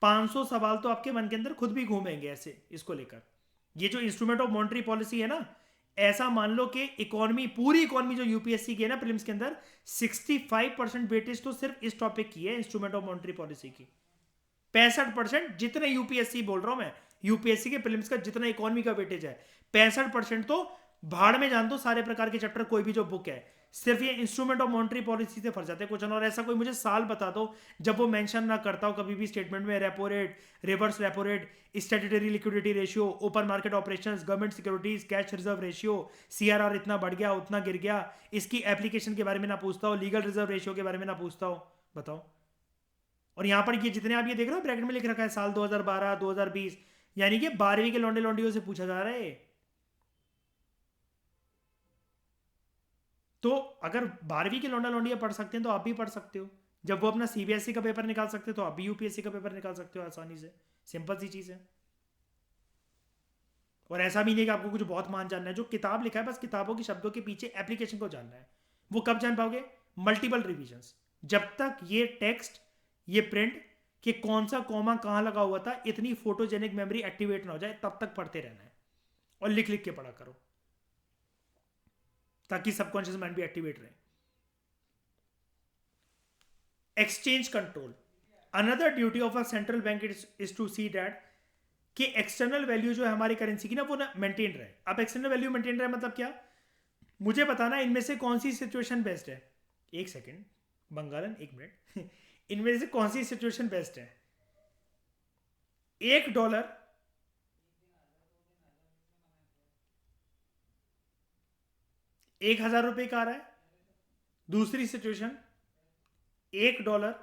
500 सवाल तो आपके मन के अंदर खुद भी घूमेंगे ऐसे इसको लेकर। ये जो इंस्ट्रूमेंट ऑफ मॉनेटरी पॉलिसी है ना, ऐसा मान लो कि इकोनॉमी, पूरी इकोनॉमी जो यूपीएससी की है ना प्रीलिम्स के अंदर, 65% वेटेज तो सिर्फ इस टॉपिक की है, इंस्ट्रूमेंट ऑफ मॉनेटरी पॉलिसी की। 65% जितने यूपीएससी बोल रहा हूं मैं, यूपीएससी के प्रीलिम्स का जितना इकोनॉमी का वेटेज है, 65% तो भाड़ में जान दो सारे प्रकार के चैप्टर, कोई भी जो बुक है, सिर्फ ये इंस्ट्रूमेंट ऑफ मॉनेटरी पॉलिसी से फंस जाते हैं क्वेश्चन। और ऐसा कोई मुझे साल बता दो जब वो मेंशन ना करता हो कभी भी स्टेटमेंट में, repo rate, reverse repo rate, statutory liquidity ratio, open market operations, government securities, cash reserve ratio, CRR इतना बढ़ गया उतना गिर गया, इसकी एप्लीकेशन के बारे में ना पूछता हो, लीगल रिजर्व रेशियो के बारे में ना पूछता हो, बताओ। और यहां पर ये जितने आप ये देख रहे हो ब्रैकेट में लिख रखा है साल 2012, 2020, यानी कि 12वीं के लौंडे लौंडियों से पूछा जा रहा है। तो अगर 12वीं के लौंडा लौंडिया पढ़ सकते हैं तो आप भी पढ़ सकते हो, जब वो अपना सीबीएसई का पेपर निकाल सकते हो तो आप भी यूपीएससी का पेपर निकाल सकते हो आसानी से। सिंपल सी चीज है। और ऐसा भी नहीं कि आपको कुछ बहुत मान जानना है, जो किताब लिखा है बस किताबों के शब्दों के पीछे एप्लीकेशन को जानना है। वो कब जान पाओगे? Multiple revisions. जब तक ये टेक्स्ट, ये प्रिंट कि कौन सा कॉमा कहां लगा हुआ था, इतनी फोटोजेनिक मेमोरी एक्टिवेट ना हो जाए, तब तक पढ़ते रहना है, और लिख लिख के पढ़ा करो ताकि सबकॉन्शियस माइंड भी एक्टिवेट रहे। Exchange control, another duty of a central bank is to see that कि एक्सटर्नल वैल्यू जो है हमारी करेंसी की ना, वो ना मेंटेन रहे। अब एक्सटर्नल वैल्यू मेंटेन रहे मतलब क्या? मुझे बताना इनमें से कौन सी सिचुएशन बेस्ट है। एक सेकेंड बंगालन, एक मिनट इनमें से कौन सी सिचुएशन बेस्ट है? $1 1,000 रुपए का आ रहा है। दूसरी सिचुएशन $1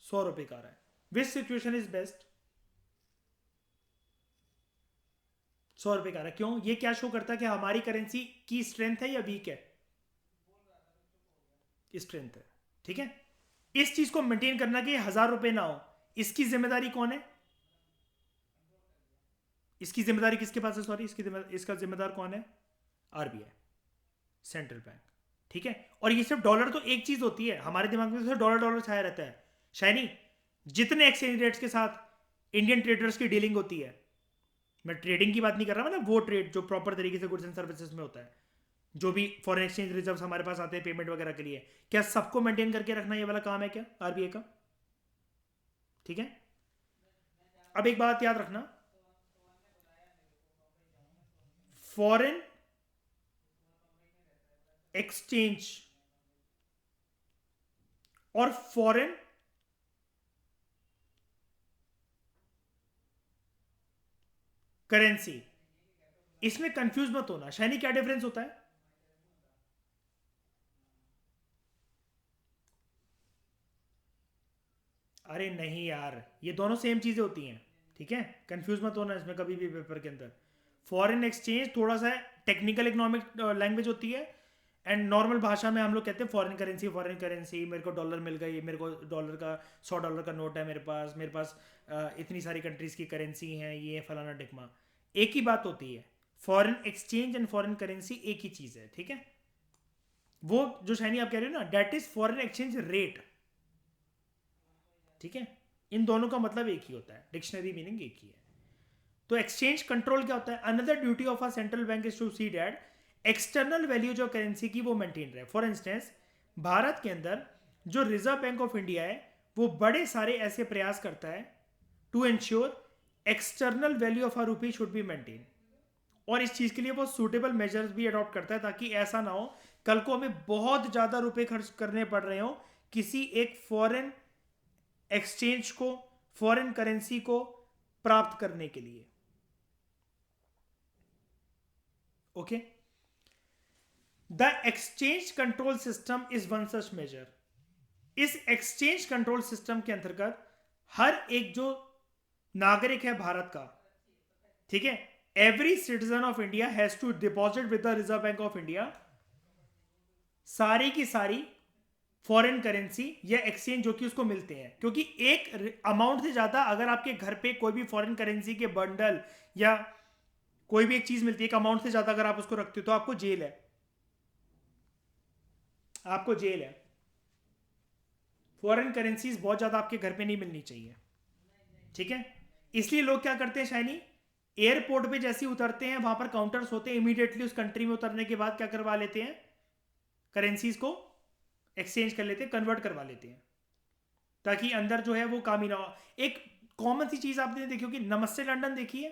100 रुपए का आ रहा है। विच सिचुएशन इज बेस्ट? 100 रुपए का आ रहा है। क्यों? ये क्या शो करता है कि हमारी करेंसी की स्ट्रेंथ है या वीक है? स्ट्रेंथ है। ठीक है, इस चीज को मेंटेन करना कि 1,000 रुपए ना हो, इसकी जिम्मेदारी कौन है? इसकी जिम्मेदारी किसके पास है? सॉरी, इसका जिम्मेदार कौन है? RBI, central bank. ठीक है, और ये सिर्फ डॉलर तो एक चीज होती है, हमारे दिमाग में तो डॉलर डॉलर छाया रहता है। शायनी, जितने एक्सचेंज रेट्स के साथ इंडियन ट्रेडर्स की डीलिंग होती है, मैं ट्रेडिंग की बात नहीं कर रहा, मतलब वो ट्रेड जो प्रॉपर तरीके से गुड्स एंड सर्विसेज में होता है, जो भी फॉरेन एक्सचेंज रिजर्व्स हमारे पास आते हैं पेमेंट वगैरह के लिए, क्या सबको मेंटेन करके रखना ये वाला काम है क्या आरबीआई का? ठीक है, अब एक बात याद रखना, फॉरेन एक्सचेंज और फॉरेन करेंसी, इसमें कंफ्यूज मत होना। शैनी क्या डिफरेंस होता है? अरे नहीं यार, ये दोनों सेम चीजें होती हैं, ठीक है? कंफ्यूज मत होना इसमें कभी भी पेपर के अंदर। फॉरेन एक्सचेंज थोड़ा सा टेक्निकल इकोनॉमिक लैंग्वेज होती है, एंड नॉर्मल भाषा में हम लोग कहते हैं फॉरेन करेंसी। फॉरेन करेंसी, मेरे को डॉलर मिल गई, मेरे को डॉलर का $100 का नोट है मेरे पास इतनी सारी कंट्रीज की करेंसी हैं, ये फलाना टिकमा। एक ही बात होती है, foreign exchange and foreign currency एक ही चीज़ है, ठीक है? वो जो शैनी आप कह रहे हो ना, that is foreign exchange rate, ठीक है? इन दोनों का मतलब एक ही होता है, डिक्शनरी मीनिंग एक ही है। तो एक्सचेंज कंट्रोल क्या होता है? Another duty of a central bank is to see that external value जो करेंसी की वो मेंटेन रहे। फॉर इंस्टेंस, भारत के अंदर जो रिजर्व बैंक ऑफ इंडिया है वो बड़े सारे ऐसे प्रयास करता है to ensure external value of a rupee should be maintain, और इस चीज के लिए वो सूटेबल मेजर्स भी अडॉप्ट करता है ताकि ऐसा ना हो कल को हमें बहुत ज्यादा रुपए खर्च करने पड़ रहे हो किसी एक फॉरेन एक्सचेंज को, फॉरेन करेंसी को प्राप्त करने के लिए। Okay, the exchange control system is one such measure. इस एक्सचेंज कंट्रोल सिस्टम के अंतर्गत हर एक जो नागरिक है भारत का, ठीक है, every citizen of India has to deposit with the reserve Bank of India सारी की सारी फॉरेन करेंसी या एक्सचेंज जो कि उसको मिलते हैं। क्योंकि एक अमाउंट से ज्यादा अगर आपके घर पे कोई भी फॉरेन करेंसी के बंडल या कोई भी एक चीज मिलती है, एक अमाउंट से ज्यादा अगर आप उसको रखते हो तो आपको जेल है, आपको जेल है। फॉरेन करेंसीज बहुत ज्यादा आपके घर पे नहीं मिलनी चाहिए, ठीक है? इसलिए लोग क्या करते हैं शाइनी, एयरपोर्ट पे जैसे ही उतरते हैं वहां पर काउंटर्स होते हैं, इमीडिएटली उस कंट्री में उतरने के बाद क्या करवा लेते हैं, करेंसीज को एक्सचेंज कर लेते हैं, कन्वर्ट करवा लेते हैं, ताकि अंदर जो है वो काम ही ना हो। एक कॉमन सी चीज आपने देखी होगी, नमस्ते लंदन देखी है?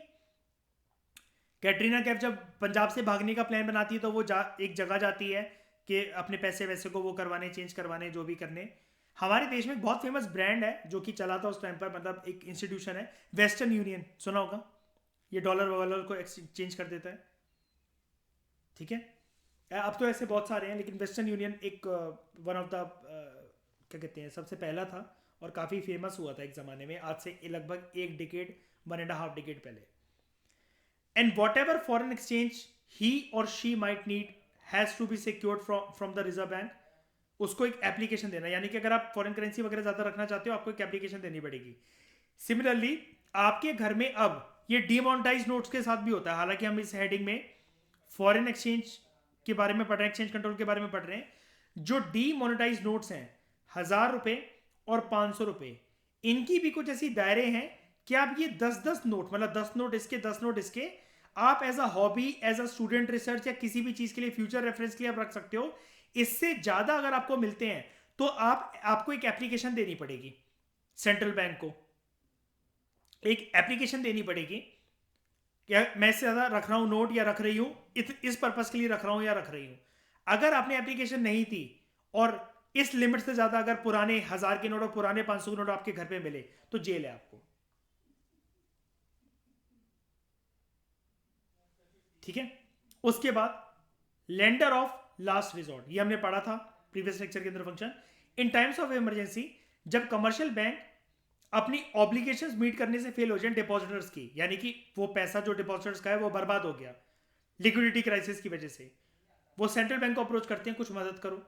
कैटरीना कैफ जब पंजाब से भागने का प्लान बनाती है तो वो एक जगह जाती है कि अपने पैसे वैसे को वो करवाने, चेंज करवाने, जो भी करने। हमारे देश में एक बहुत फेमस ब्रांड है जो कि चला था उस टाइम पर, मतलब एक इंस्टीट्यूशन है, वेस्टर्न यूनियन, सुना होगा? ये डॉलर वॉलर को एक्सचेंज कर देता है, ठीक है? अब तो ऐसे बहुत सारे हैं, लेकिन वेस्टर्न यूनियन एक वन ऑफ द क्या कहते हैं, सबसे पहला था और काफ़ी फेमस हुआ था एक ज़माने में, आज से लगभग एक डिकेड, 1.5 डिकेड पहले। And whatever foreign exchange he or she might need has to be secured from the reserve bank. उसको एक एप्लीकेशन देना, यानी कि अगर आप फॉरेन करेंसी वगैरह ज़्यादा रखना चाहते हो आपको एक एप्लीकेशन देनी पड़ेगी। सिमिलरली आपके घर में अब ये डीमोनेटाइज नोट्स के साथ भी होता है, हालांकि हम इस हेडिंग में फॉरेन एक्सचेंज के बारे में पढ़ रहे हैं, एक्सचेंज कंट्रोल के बारे में पढ़ रहे हैं। जो डीमोनेटाइज नोट्स हैं, 1,000 रुपए और 500 रुपए, इनकी भी कुछ ऐसी दायरे हैं कि आप ये 10-10 नोट, मतलब 10 नोट इसके 10 नोट इसके, आप as a hobby, as a student research या किसी भी चीज के लिए फ्यूचर रेफरेंस के लिए आप रख सकते हो। इससे ज्यादा अगर आपको मिलते हैं तो आपको एक एप्लीकेशन देनी पड़ेगी, सेंट्रल बैंक को एक एप्लीकेशन देनी पड़ेगी कि मैं इससे ज्यादा रख रहा हूं नोट या रख रही हूं, इस पर्पस के लिए रख रहा हूं या रख रही हूं। अगर आपने एप्लीकेशन नहीं थी और इस लिमिट से ज्यादा अगर पुराने 1,000 के नोट और पुराने 500 के नोट आपके घर पे मिले तो जेल है आपको, ठीक है? उसके बाद लेंडर ऑफ लास्ट रिजॉर्ट, ये हमने पढ़ा था प्रीवियस लेक्चर के अंदर function. In times of emergency, जब कमर्शियल बैंक अपनी ऑब्लिगेशंस मीट करने से फेल हो जाए डिपॉजिटर्स की, यानी कि वो पैसा जो डिपॉजिटर्स का है वो बर्बाद हो गया लिक्विडिटी क्राइसिस की वजह से, वो सेंट्रल बैंक को अप्रोच करते हैं कुछ मदद करो।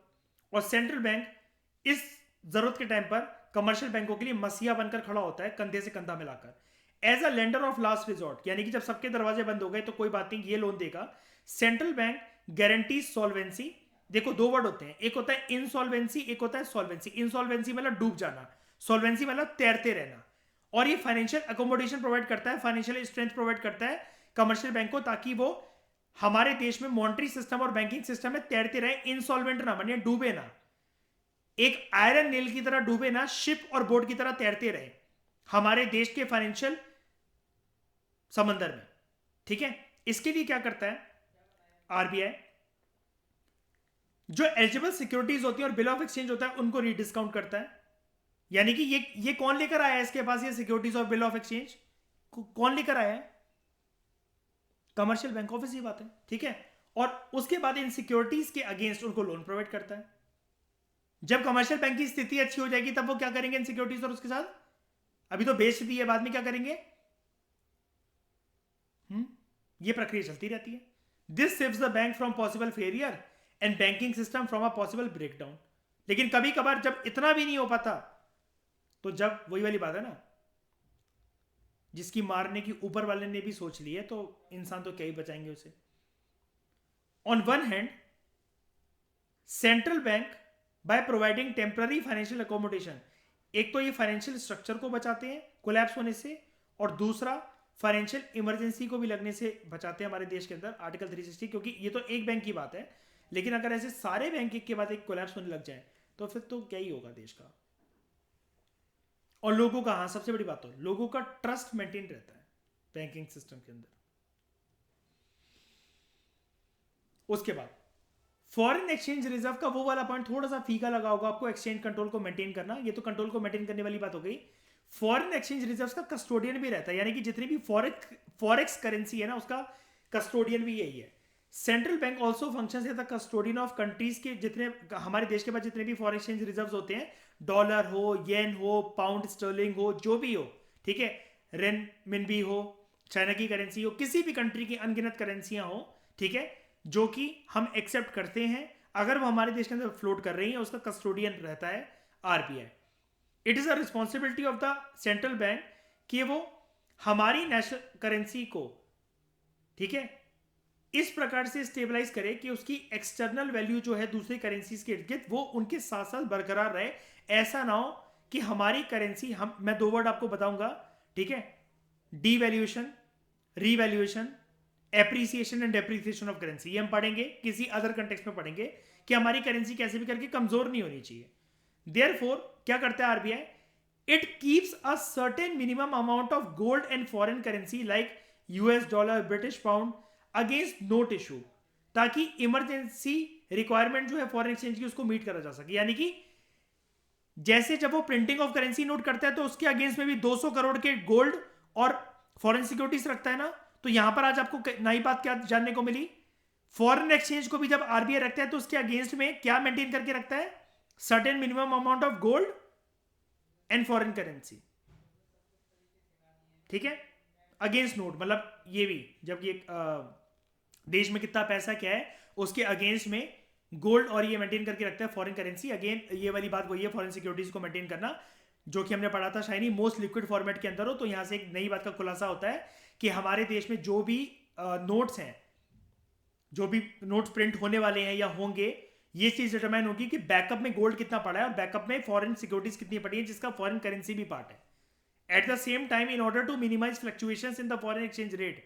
और सेंट्रल बैंक इस जरूरत के टाइम पर कमर्शियल बैंकों के लिए मसीहा बनकर खड़ा होता है, कंधे से कंधा मिलाकर, as a lender of last resort, यानी कि जब सबके दरवाजे बंद हो गए तो कोई बात नहीं, ये लोन देगा। Central bank guarantees solvency. देखो दो वर्ड होते हैं, एक होता है इनसॉल्वेंसी, एक होता है सॉल्वेंसी। इनसॉल्वेंसी मतलब डूब जाना, सॉल्वेंसी मतलब तैरते रहना। और ये फाइनेंशियल अकोमोडेशन प्रोवाइड करता है, फाइनेंशियल स्ट्रेंथ प्रोवाइड करता है कमर्शियल बैंक को, ताकि वो हमारे देश में मॉनेटरी सिस्टम और बैंकिंग सिस्टम में तैरते रहे, इंसॉल्वेंट ना बने, डूबे ना, एक आयरन नेल की तरह डूबे ना, शिप और बोट की तरह तैरते रहे हमारे देश के फाइनेंशियल समंदर में, ठीक है? इसके लिए क्या करता है आरबीआई? जो एलिजिबल सिक्योरिटीज होती है और बिल ऑफ एक्सचेंज होता है उनको रीडिस्काउंट करता है। यानी कि ये कौन लेकर आया है इसके पास ये सिक्योरिटीज और बिल ऑफ एक्सचेंज? कौन लेकर आया है? कमर्शियल बैंक, ऑफिस, ही बात है, ठीक है। और उसके बाद इन सिक्योरिटीज के अगेंस्ट उनको लोन प्रोवाइड करता है। जब कमर्शियल बैंक की स्थिति अच्छी हो जाएगी तब वो क्या करेंगे इन सिक्योरिटीज और उसके साथ? अभी तो बेच दी है, बाद में क्या करेंगे? ये प्रक्रिया चलती रहती है। This saves the bank from possible failure and banking system from a possible breakdown. लेकिन कभी कभार जब इतना भी नहीं हो पाता, तो जब वही वाली बात है ना, जिसकी मारने की ऊपर वाले ने भी सोच ली है, तो इंसान तो क्या ही बचाएंगे उसे। On one hand, central bank by providing temporary financial accommodation, एक तो ये फाइनेंशियल स्ट्रक्चर को बचाते हैं कोलैप्स होने से, और दूसरा फाइनेंशियल इमरजेंसी को भी लगने से बचाते हैं हमारे देश के अंदर आर्टिकल 360। क्योंकि ये तो एक बैंक की बात है, लेकिन अगर ऐसे सारे बैंक एक के बाद एक कोलैप्स होने लग जाए तो फिर तो क्या ही होगा देश का। और लोगों का, हाँ सबसे बड़ी बात, तो लोगों का ट्रस्ट मेंटेन रहता है बैंकिंग सिस्टम के अंदर। उसके बाद फॉरेन एक्सचेंज रिजर्व का वो वाला पॉइंट थोड़ा सा फीका लगा होगा आपको, एक्सचेंज कंट्रोल को मेंटेन करना। ये तो कंट्रोल को मेंटेन करने वाली बात हो गई। फॉरेन एक्सचेंज रिजर्व का कस्टोडियन भी रहता है, यानी कि जितनी भी फॉरेक्स करेंसी है ना, उसका कस्टोडियन भी यही है। Central bank also function as the custodian of countries के जितने, हमारे देश के पास जितने भी फॉरेन एक्सचेंज रिजर्व होते हैं, डॉलर हो, येन हो, पाउंड स्टर्लिंग हो, जो भी हो, ठीक है, रेन मिनबी हो, चाइना की करेंसी हो, किसी भी कंट्री की अनगिनत करेंसियां हो, ठीक है, जो कि हम एक्सेप्ट करते हैं, अगर वो हमारे देश के अंदर फ्लोट कर रही है, उसका कस्टोडियन रहता है RBI. It is a responsibility of the central bank कि वो हमारी नेशनल करेंसी को, ठीक है, इस प्रकार से स्टेबलाइज करे कि उसकी एक्सटर्नल वैल्यू जो है दूसरी करेंसीज के इर्द गिर्द, वो उनके साथ साथ बरकरार रहे। ऐसा ना हो कि हमारी करेंसी, हम, मैं दो वर्ड आपको बताऊंगा, ठीक है, devaluation, revaluation, appreciation and depreciation of currency. ये हम पढ़ेंगे, किसी अदर कंटेक्स्ट में पढ़ेंगे कि हमारी करेंसी कैसे भी करके कमजोर नहीं होनी चाहिए। देयरफॉर क्या करता है RBI? It keeps a certain minimum amount of gold and foreign currency like US dollar, British pound against note issue, ताकि इमरजेंसी रिक्वायरमेंट जो है फॉरेन एक्सचेंज की उसको मीट करा जा सके। यानी कि जैसे जब वो प्रिंटिंग ऑफ करेंसी नोट करता है तो उसके अगेंस्ट में भी 200 करोड़ के गोल्ड और फॉरेन सिक्योरिटीज रखता है ना, तो यहां पर आज आपको नई बात क्या जानने को मिली? फॉरेन एक्सचेंज को भी जब आरबीआई रखता है तो उसके अगेंस्ट में क्या मेंटेन करके रखता है? Certain minimum amount of gold and foreign currency, ठीक है, अगेंस्ट नोट। मतलब ये भी जब ये देश में कितना पैसा क्या है उसके अगेंस्ट में गोल्ड और ये मेंटेन करके रखता है फॉरेन करेंसी। अगेन ये वाली बात वही है, फॉरेन सिक्योरिटीज को मेंटेन करना, जो कि हमने पढ़ा था शायनी मोस्ट लिक्विड फॉर्मेट के अंदर हो। तो यहां से एक नई बात का खुलासा होता है कि हमारे देश में जो भी नोट्स हैं, जो भी नोट्स प्रिंट होने वाले हैं या होंगे, ये चीज डिटरमाइन होगी कि बैकअप में गोल्ड कितना पड़ा है और बैकअप में फॉरेन सिक्योरिटीज कितनी पड़ी है, जिसका फॉरेन करेंसी भी पार्ट है। At the same time, in order to minimise fluctuations in the foreign exchange rate,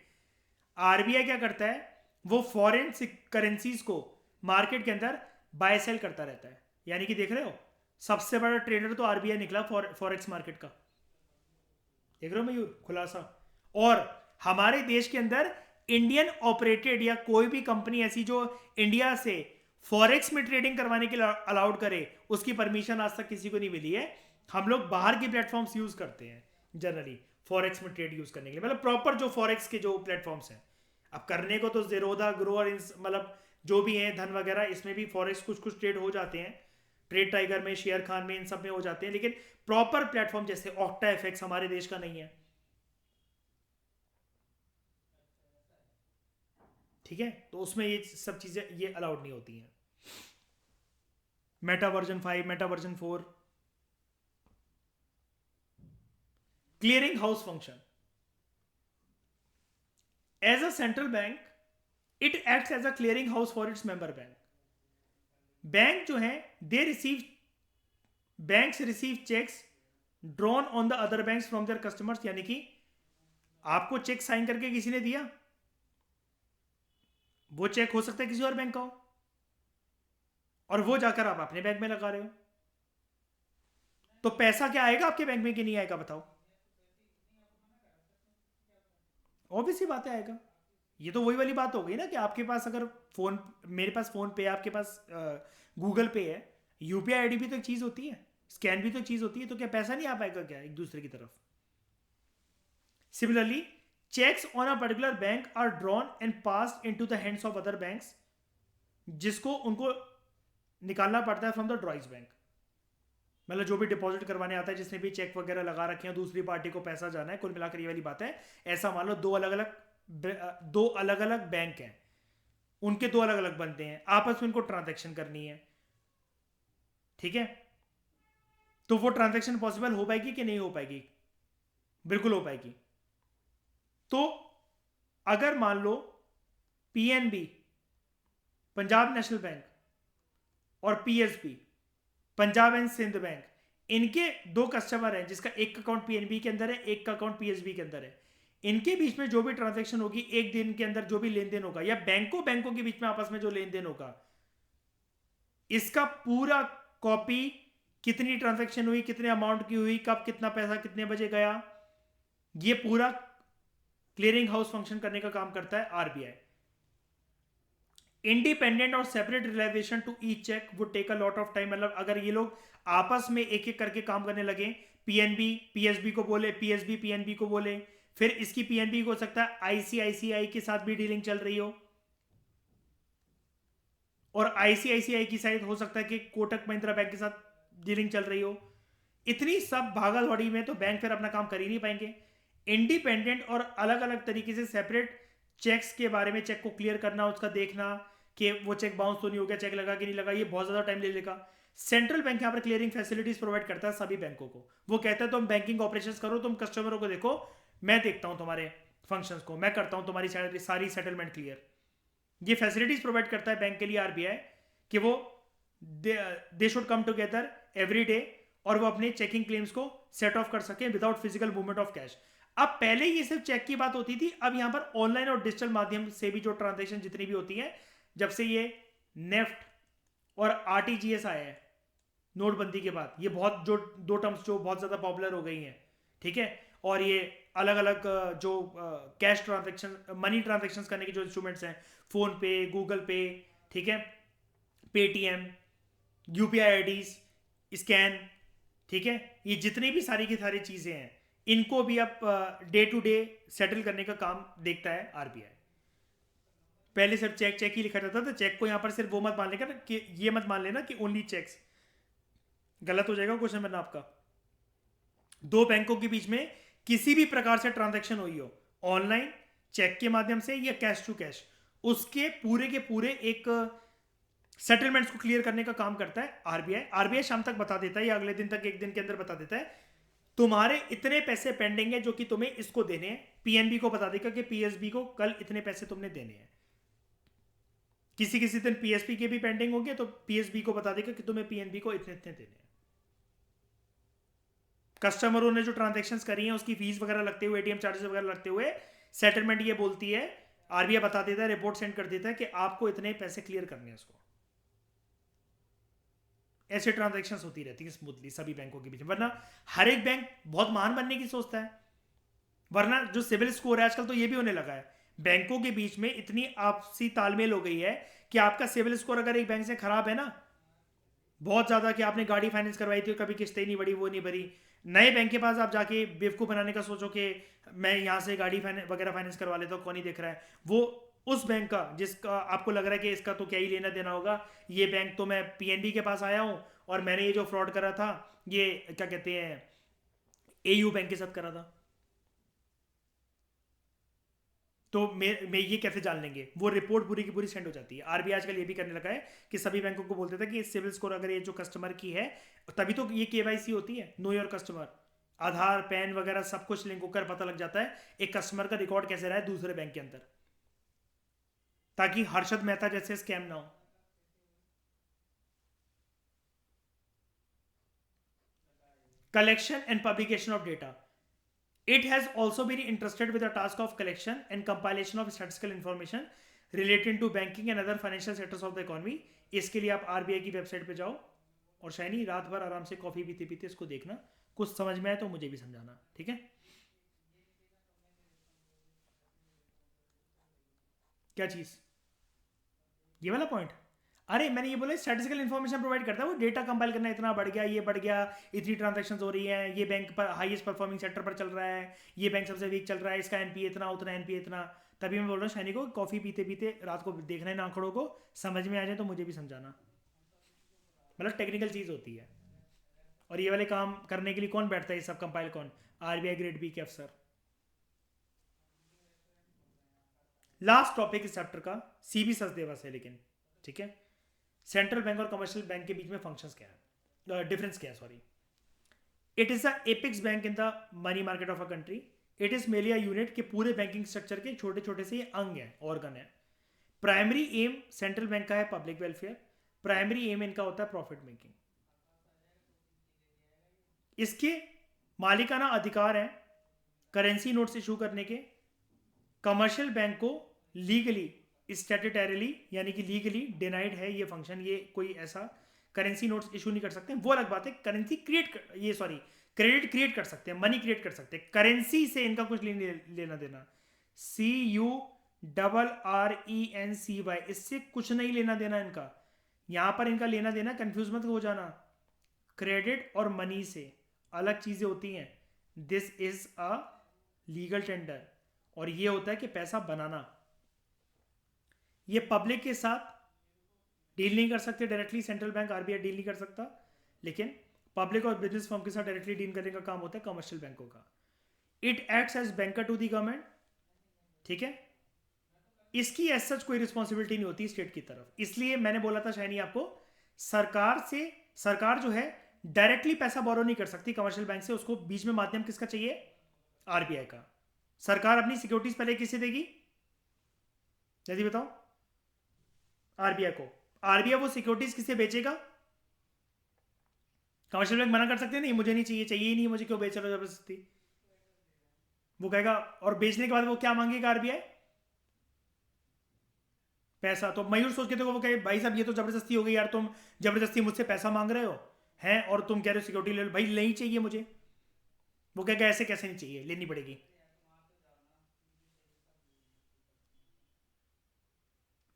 RBI क्या करता है? वो फॉरेन करेंसीज को मार्केट के अंदर बाय सेल करता रहता है। यानी कि देख रहे हो, सबसे बड़ा ट्रेडर तो आरबीआई निकला फॉरेक्स मार्केट का। देख रहे हो मयूर खुलासा? और हमारे देश के अंदर इंडियन ऑपरेटेड या कोई भी कंपनी ऐसी जो इंडिया से फॉरेक्स में ट्रेडिंग करवाने के लिए अलाउड करे, उसकी परमिशन आज तक किसी को नहीं मिली है। हम लोग बाहर के प्लेटफॉर्म्स यूज करते हैं जनरली फॉरेक्स में ट्रेड यूज करने के लिए, मतलब प्रॉपर जो फॉरेक्स के जो प्लेटफॉर्म्स हैं। अब करने को तो जेरोदा, ग्रो और मतलब जो भी हैं धन वगैरह, इसमें भी फॉरेक्स कुछ कुछ ट्रेड हो जाते हैं, ट्रेड टाइगर में, शेयर खान में, इन सब में हो जाते हैं, लेकिन प्रॉपर प्लेटफॉर्म जैसे ऑक्टा एफएक्स हमारे देश का नहीं है, ठीक है। तो उसमें ये सब चीजें ये अलाउड नहीं होती हैं। Meta version 5, meta version 4। Clearing house function, as a central bank it acts as a clearing house for its member bank. Bank जो है, they receive, banks receive cheques drawn on the other banks from their customers. यानी कि आपको चेक साइन करके किसी ने दिया, वो चेक हो सकता है किसी और बैंक का हो, और वो जाकर आप अपने बैंक में लगा रहे हो, तो पैसा क्या आएगा आपके बैंक में कि नहीं आएगा? बताओ। ऑब्वियस ही बात है, आएगा। ये तो वही वाली बात हो गई ना कि आपके पास अगर फोन, मेरे पास फोन पे है, आपके पास गूगल पे है, यूपीआई आईडी भी तो एक चीज होती है, स्कैन भी तो एक चीज होती है, तो क्या पैसा नहीं आ पाएगा क्या एक दूसरे की तरफ? Similarly, checks on a particular bank are drawn and passed into the hands of other banks, जिसको उनको निकालना पड़ता है फ्रॉम द ड्रॉइज बैंक। मतलब जो भी डिपॉजिट करवाने आता है, जिसने भी चेक वगैरह लगा रखे हैं, दूसरी पार्टी को पैसा जाना है, कुल मिलाकर ये वाली बात है। ऐसा मान लो दो अलग अलग बैंक हैं, उनके दो अलग अलग बनते हैं, आपस में उनको ट्रांजैक्शन करनी है, ठीक है? तो वो ट्रांजैक्शन पॉसिबल हो पाएगी कि नहीं हो पाएगी? बिल्कुल हो पाएगी। तो अगर मान लो पीएनबी, पंजाब नेशनल बैंक, और PSB, Punjab and Sind bank, इनके दो कस्टमर हैं, जिसका एक अकाउंट पीएनबी के अंदर है, एक का अकाउंट पीएसबी के अंदर है, इनके बीच में जो भी ट्रांजैक्शन होगी एक दिन के अंदर, जो भी लेन देन होगा, या बैंकों के बीच में आपस में जो लेन देन होगा, इसका पूरा कॉपी, कितनी ट्रांजैक्शन हुई, कितने अमाउंट की हुई, कब कितना पैसा कितने बजे गया, ये पूरा क्लियरिंग हाउस फंक्शन करने का काम करता है आरबीआई। इंडिपेंडेंट और separate realisation to each cheque would take a lot of time. मतलब अगर ये लोग आपस में एक एक करके काम करने लगे, पीएनबी पीएसबी को बोले, पीएसबी पीएनबी को बोले, फिर इसकी पीएनबी को हो सकता है आईसीआईसीआई के साथ भी डीलिंग चल रही हो, और आईसीआईसीआई की साइड हो सकता है कि कोटक महिंद्रा बैंक के साथ डीलिंग चल रही हो। इतनी सब भागा दौड़ी में तो बैंक फिर अपना काम कर ही नहीं पाएंगे। इंडिपेंडेंट और अलग अलग तरीके से सेपरेट चेक्स के बारे में, चेक को क्लियर करना, उसका देखना कि वो चेक बाउंस तो नहीं हो गया, चेक लगा कि नहीं लगा, ये बहुत ज्यादा टाइम ले लेगा। सेंट्रल बैंक यहाँ पर क्लियरिंग फैसिलिटीज प्रोवाइड करता है सभी बैंकों को। वो कहता है तुम बैंकिंग ऑपरेशंस करो, तुम कस्टमरों को देखो, मैं देखता हूं तुम्हारे फंक्शंस को, मैं करता हूं तुम्हारी सारी सेटलमेंट क्लियर। ये फैसिलिटीज प्रोवाइड करता है बैंक के लिए आरबीआई, कि वो they should come together every day, और वो अपने चेकिंग क्लेम्स को सेट ऑफ कर सके without physical movement of cash. अब पहले ये सिर्फ चेक की बात होती थी, अब यहां पर ऑनलाइन और डिजिटल माध्यम से भी जो ट्रांजेक्शन जितनी भी होती है, जब से ये नेफ्ट और आरटीजीएस आया है नोटबंदी के बाद, ये बहुत जो दो टर्म्स जो बहुत ज्यादा पॉपुलर हो गई हैं, ठीक है? और ये अलग अलग जो कैश ट्रांजेक्शन, मनी ट्रांजेक्शन करने के जो इंस्ट्रूमेंट्स हैं, फोन पे, गूगल पे, ठीक है, पेटीएम, यूपीआई आईडीज, स्कैन, ठीक है, ये जितनी भी सारी की सारी चीजें हैं, इनको भी अब डे टू डे सेटल करने का काम देखता है आरबीआई। पहले सिर्फ चेक चेक ही लिखा जाता था, चेक को यहां पर सिर्फ वो मत मान लेगा ना कि ये मत मान लेना कि ओनली चेक्स, गलत हो जाएगा क्वेश्चन बनना आपका। दो बैंकों के बीच में किसी भी प्रकार से ट्रांजैक्शन हुई हो, ऑनलाइन, चेक के माध्यम से या कैश टू कैश, उसके पूरे के पूरे एक सेटलमेंट्स को क्लियर करने का काम करता है आरबीआई। आरबीआई शाम तक बता देता है या अगले दिन तक, एक दिन के अंदर बता देता है, तुम्हारे इतने पैसे पेंडिंग है जो कि तुम्हें इसको देने हैं। पीएनबी को बता देगा कि पीएसबी को कल इतने पैसे तुमने देने हैं। किसी किसी दिन पीएसबी के भी पेंडिंग होंगे तो पीएसबी को बता देगा कि तुम्हें पीएनबी को इतने इतने देने हैं। कस्टमरों ने जो ट्रांजैक्शंस करी हैं उसकी फीस वगैरह लगते हुए, एटीएम चार्जेस वगैरह लगते हुए, सेटलमेंट ये बोलती है, आरबीआई बता देता है, रिपोर्ट सेंड कर देता है कि आपको इतने पैसे क्लियर करने हैं उसको। ऐसे ट्रांजैक्शंस होती रहती है स्मूथली सभी बैंकों के बीच में, वरना हर एक बैंक बहुत महान बनने की सोचता है। वरना जो सिविल स्कोर है आजकल तो ये भी होने लगा है, बैंकों के बीच में इतनी आपसी तालमेल हो गई है कि आपका सिविल स्कोर अगर एक बैंक से खराब है ना, बहुत ज्यादा, कि आपने गाड़ी फाइनेंस करवाई थी और कभी किस्तें नहीं बढ़ी, वो नहीं भरी, नए बैंक के पास आप जाके बेवकूफ बनाने का सोचो कि मैं यहां से गाड़ी वगैरह फाइनेंस करवा लेता हूँ, कौन नहीं देख रहा है, वो उस बैंक का जिसका आपको लग रहा है कि इसका तो क्या ही लेना देना होगा, ये बैंक तो, मैं पीएनबी के पास आया हूं और मैंने ये जो फ्रॉड करा था, ये क्या कहते हैं, एयू बैंक के साथ करा था, तो मैं ये कैसे जान लेंगे? वो रिपोर्ट पूरी की पूरी सेंड हो जाती है। आरबीआई आजकल ये भी करने लगा है कि सभी बैंकों को बोलते थे कि सिविल स्कोर अगर ये जो कस्टमर की है, तभी तो ये केवाईसी होती है, know your customer, Aadhaar pan वगैरह सब कुछ लिंक होकर पता लग जाता है एक कस्टमर का रिकॉर्ड कैसे रहा है दूसरे बैंक के अंदर, ताकि हर्षद मेहता जैसे स्कैम ना हो। Collection and publication of data. It has also been entrusted with the task of collection and compilation of statistical information relating to banking and other financial sectors of the economy. इसके लिए आप आरबीआई की वेबसाइट पे जाओ और शाइनी रात भर आराम से कॉफी पीते पीते इसको देखना, कुछ समझ में आए तो मुझे भी समझाना, ठीक है? क्या चीज़? ये वाला पॉइंट? अरे मैंने ये बोला स्टैटिस्टिकल इन्फॉर्मेशन प्रोवाइड करता है वो, डेटा कंपाइल करना इतना बढ़ गया, ये बढ़ गया, इतनी ट्रांजैक्शंस हो रही हैं, ये बैंक पर हाईएस्ट परफॉर्मिंग सेक्टर पर चल रहा है, ये बैंक सबसे वीक चल रहा है, इसका एनपीए इतना, उतना एनपीए इतना। तभी मैं बोल रहा हूँ शैनी को कॉफ़ी पीते पीते रात को देखना है ना आंकड़ों को, समझ में आ जाए तो मुझे भी समझाना। मतलब टेक्निकल चीज़ होती है, और ये वाले काम करने के लिए कौन बैठता है ये सब कंपाइल? कौन? आरबीआई ग्रेड बी के अफसर। लास्ट टॉपिक इस चैप्टर का सीबी सचदेवा से, लेकिन ठीक है, सेंट्रल बैंक और कमर्शियल बैंक के बीच में फंक्शंस क्या है, डिफरेंस क्या है, sorry. It is the apex bank in the money market of a country. It is मेलिया यूनिट के पूरे बैंकिंग स्ट्रक्चर के छोटे छोटे से ये अंग है, ऑर्गन है। प्राइमरी एम सेंट्रल बैंक का है पब्लिक वेलफेयर, प्राइमरी एम इनका होता है प्रॉफिट मेकिंग। इसके मालिकाना अधिकार है करेंसी नोट्स इशू करने के, कमर्शियल बैंक को लीगली स्टेटूटरीली यानी कि लीगली डिनाइड है ये फंक्शन, ये कोई ऐसा करेंसी नोट्स इशू नहीं कर सकते। वो अलग बात है, करेंसी ये सॉरी क्रेडिट क्रिएट कर सकते हैं, मनी क्रिएट कर सकते हैं, करेंसी से इनका कुछ लेना देना। CURRENCY, इससे कुछ नहीं लेना देना इनका। यहां पर इनका लेना देना, कंफ्यूज मत हो जाना, क्रेडिट और मनी से अलग चीजें होती हैं। This is a legal tender, और ये होता है कि पैसा बनाना। ये पब्लिक के साथ डील नहीं कर सकते directly, central bank RBI deal नहीं कर सकता, लेकिन पब्लिक और बिजनेस फर्म के साथ डायरेक्टली डील करने का काम होता है कमर्शियल बैंकों का। It acts as banker to the government, ठीक है। इसकी एज सच कोई रिस्पॉन्सिबिलिटी नहीं होती स्टेट की तरफ, इसलिए मैंने बोला था शायनी आपको, सरकार जो है डायरेक्टली पैसा बोरो नहीं कर सकती कमर्शियल बैंक से, उसको बीच में माध्यम किसका चाहिए? आरबीआई का। सरकार अपनी सिक्योरिटीज पहले किसे देगी? जल्दी बताओ। आरबीआई को। आरबीआई वो सिक्योरिटीज किसे बेचेगा? कमर्शियल बैंक मना कर सकते हैं नहीं, मुझे नहीं चाहिए, चाहिए ही नहीं मुझे, क्यों बेच रहे हो जबरदस्ती? वो कहेगा, और बेचने के बाद वो क्या मांगेगा आरबीआई? पैसा। तो मयूर सोच के देखो, वो कहे भाई साहब ये तो जबरदस्ती हो गई यार, तुम जबरदस्ती मुझसे पैसा मांग रहे हो हैं, और तुम कह रहे हो सिक्योरिटी ले लो, भाई नहीं चाहिए मुझे। वो कहेगा ऐसे कैसे नहीं चाहिए, लेनी पड़ेगी।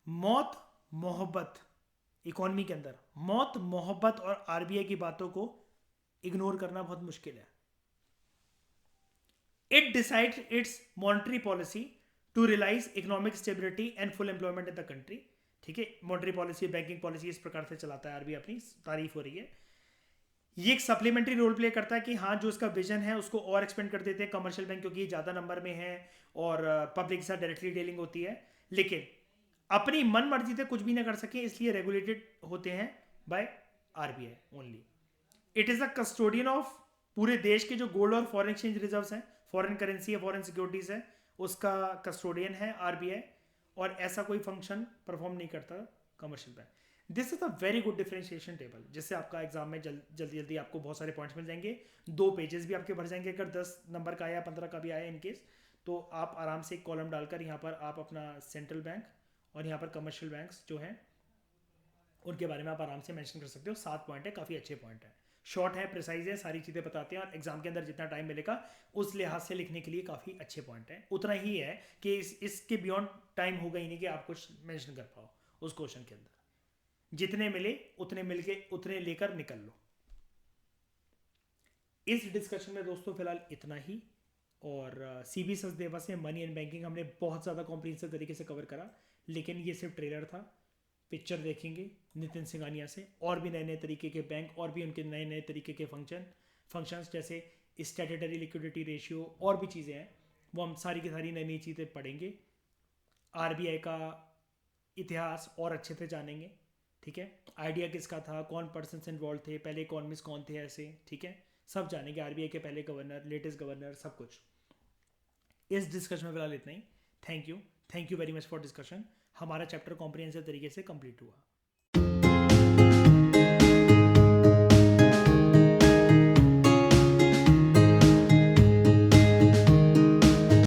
मौत मोहब्बत, इकोनॉमी के अंदर मौत मोहब्बत और आरबीआई की बातों को इग्नोर करना बहुत मुश्किल है। It decides its monetary policy to realise economic stability and full employment in the country, ठीक है। मॉनेटरी पॉलिसी, बैंकिंग पॉलिसी इस प्रकार से चलाता है आरबीआई, अपनी तारीफ हो रही है। ये एक सप्लीमेंट्री रोल प्ले करता है कि हाँ जो इसका विजन है उसको और एक्सपेंड कर देते हैं कमर्शियल बैंक, क्योंकि ये ज़्यादा नंबर में है और पब्लिक के साथ डायरेक्टली डीलिंग होती है, लेकिन अपनी मन मर्जी से कुछ भी ना कर सके, इसलिए रेगुलेटेड होते हैं by RBI only. It is the custodian of पूरे देश के जो गोल्ड और फॉरेन एक्सचेंज रिजर्व्स हैं, फॉरेन करेंसी है, फॉरेन सिक्योरिटीज है, उसका कस्टोडियन है आरबीआई, और ऐसा कोई फंक्शन परफॉर्म नहीं करता commercial bank. This is a very good differentiation table, जिससे आपका एग्जाम में जल्दी जल्दी आपको बहुत सारे पॉइंट्स मिल जाएंगे, 2 पेजेस भी आपके भर जाएंगे। अगर 10 नंबर का आया, 15 का भी आया इनकेस, तो आप आराम से एक कॉलम डालकर यहाँ पर आप अपना सेंट्रल बैंक और यहाँ पर कमर्शियल बैंक्स जो हैं उनके बारे में आप आराम से मेंशन कर सकते हो। 7 पॉइंट है, काफ़ी अच्छे पॉइंट है, शॉर्ट है, प्रिसाइज है, सारी चीज़ें बताते हैं, और एग्जाम के अंदर जितना टाइम मिलेगा उस लिहाज से लिखने के लिए काफ़ी अच्छे पॉइंट हैं। उतना ही है कि इसके बियॉन्ड टाइम होगा ही नहीं कि आप कुछ मेंशन कर पाओ उस क्वेश्चन के अंदर। जितने मिले उतने मिल के उतने लेकर निकल लो। इस डिस्कशन में दोस्तों फिलहाल इतना ही, और सीबी सचदेवा से मनी एंड बैंकिंग हमने बहुत ज़्यादा कॉम्प्रिहेंसिव तरीके से कवर करा, लेकिन ये सिर्फ ट्रेलर था। पिक्चर देखेंगे नितिन सिंघानिया से, और भी नए नए तरीके के बैंक, और भी उनके नए नए तरीके के फंक्शंस जैसे स्टैट्यूटरी लिक्विडिटी रेशियो, और भी चीज़ें हैं, वो हम सारी की सारी नई नई चीज़ें पढ़ेंगे। आरबीआई का इतिहास और अच्छे से जानेंगे, ठीक है। आइडिया किसका था, कौन पर्सन्स इन्वॉल्व थे, पहले इकोनॉमिस्ट कौन थे, ऐसे, ठीक है। सब जानेंगे, आरबीआई के पहले गवर्नर, लेटेस्ट गवर्नर, सब कुछ। इस डिस्कशन में फिलहाल इतना ही। Thank you very much for discussion. हमारा चैप्टर कॉम्प्रिहेंसिव तरीके से कंप्लीट हुआ।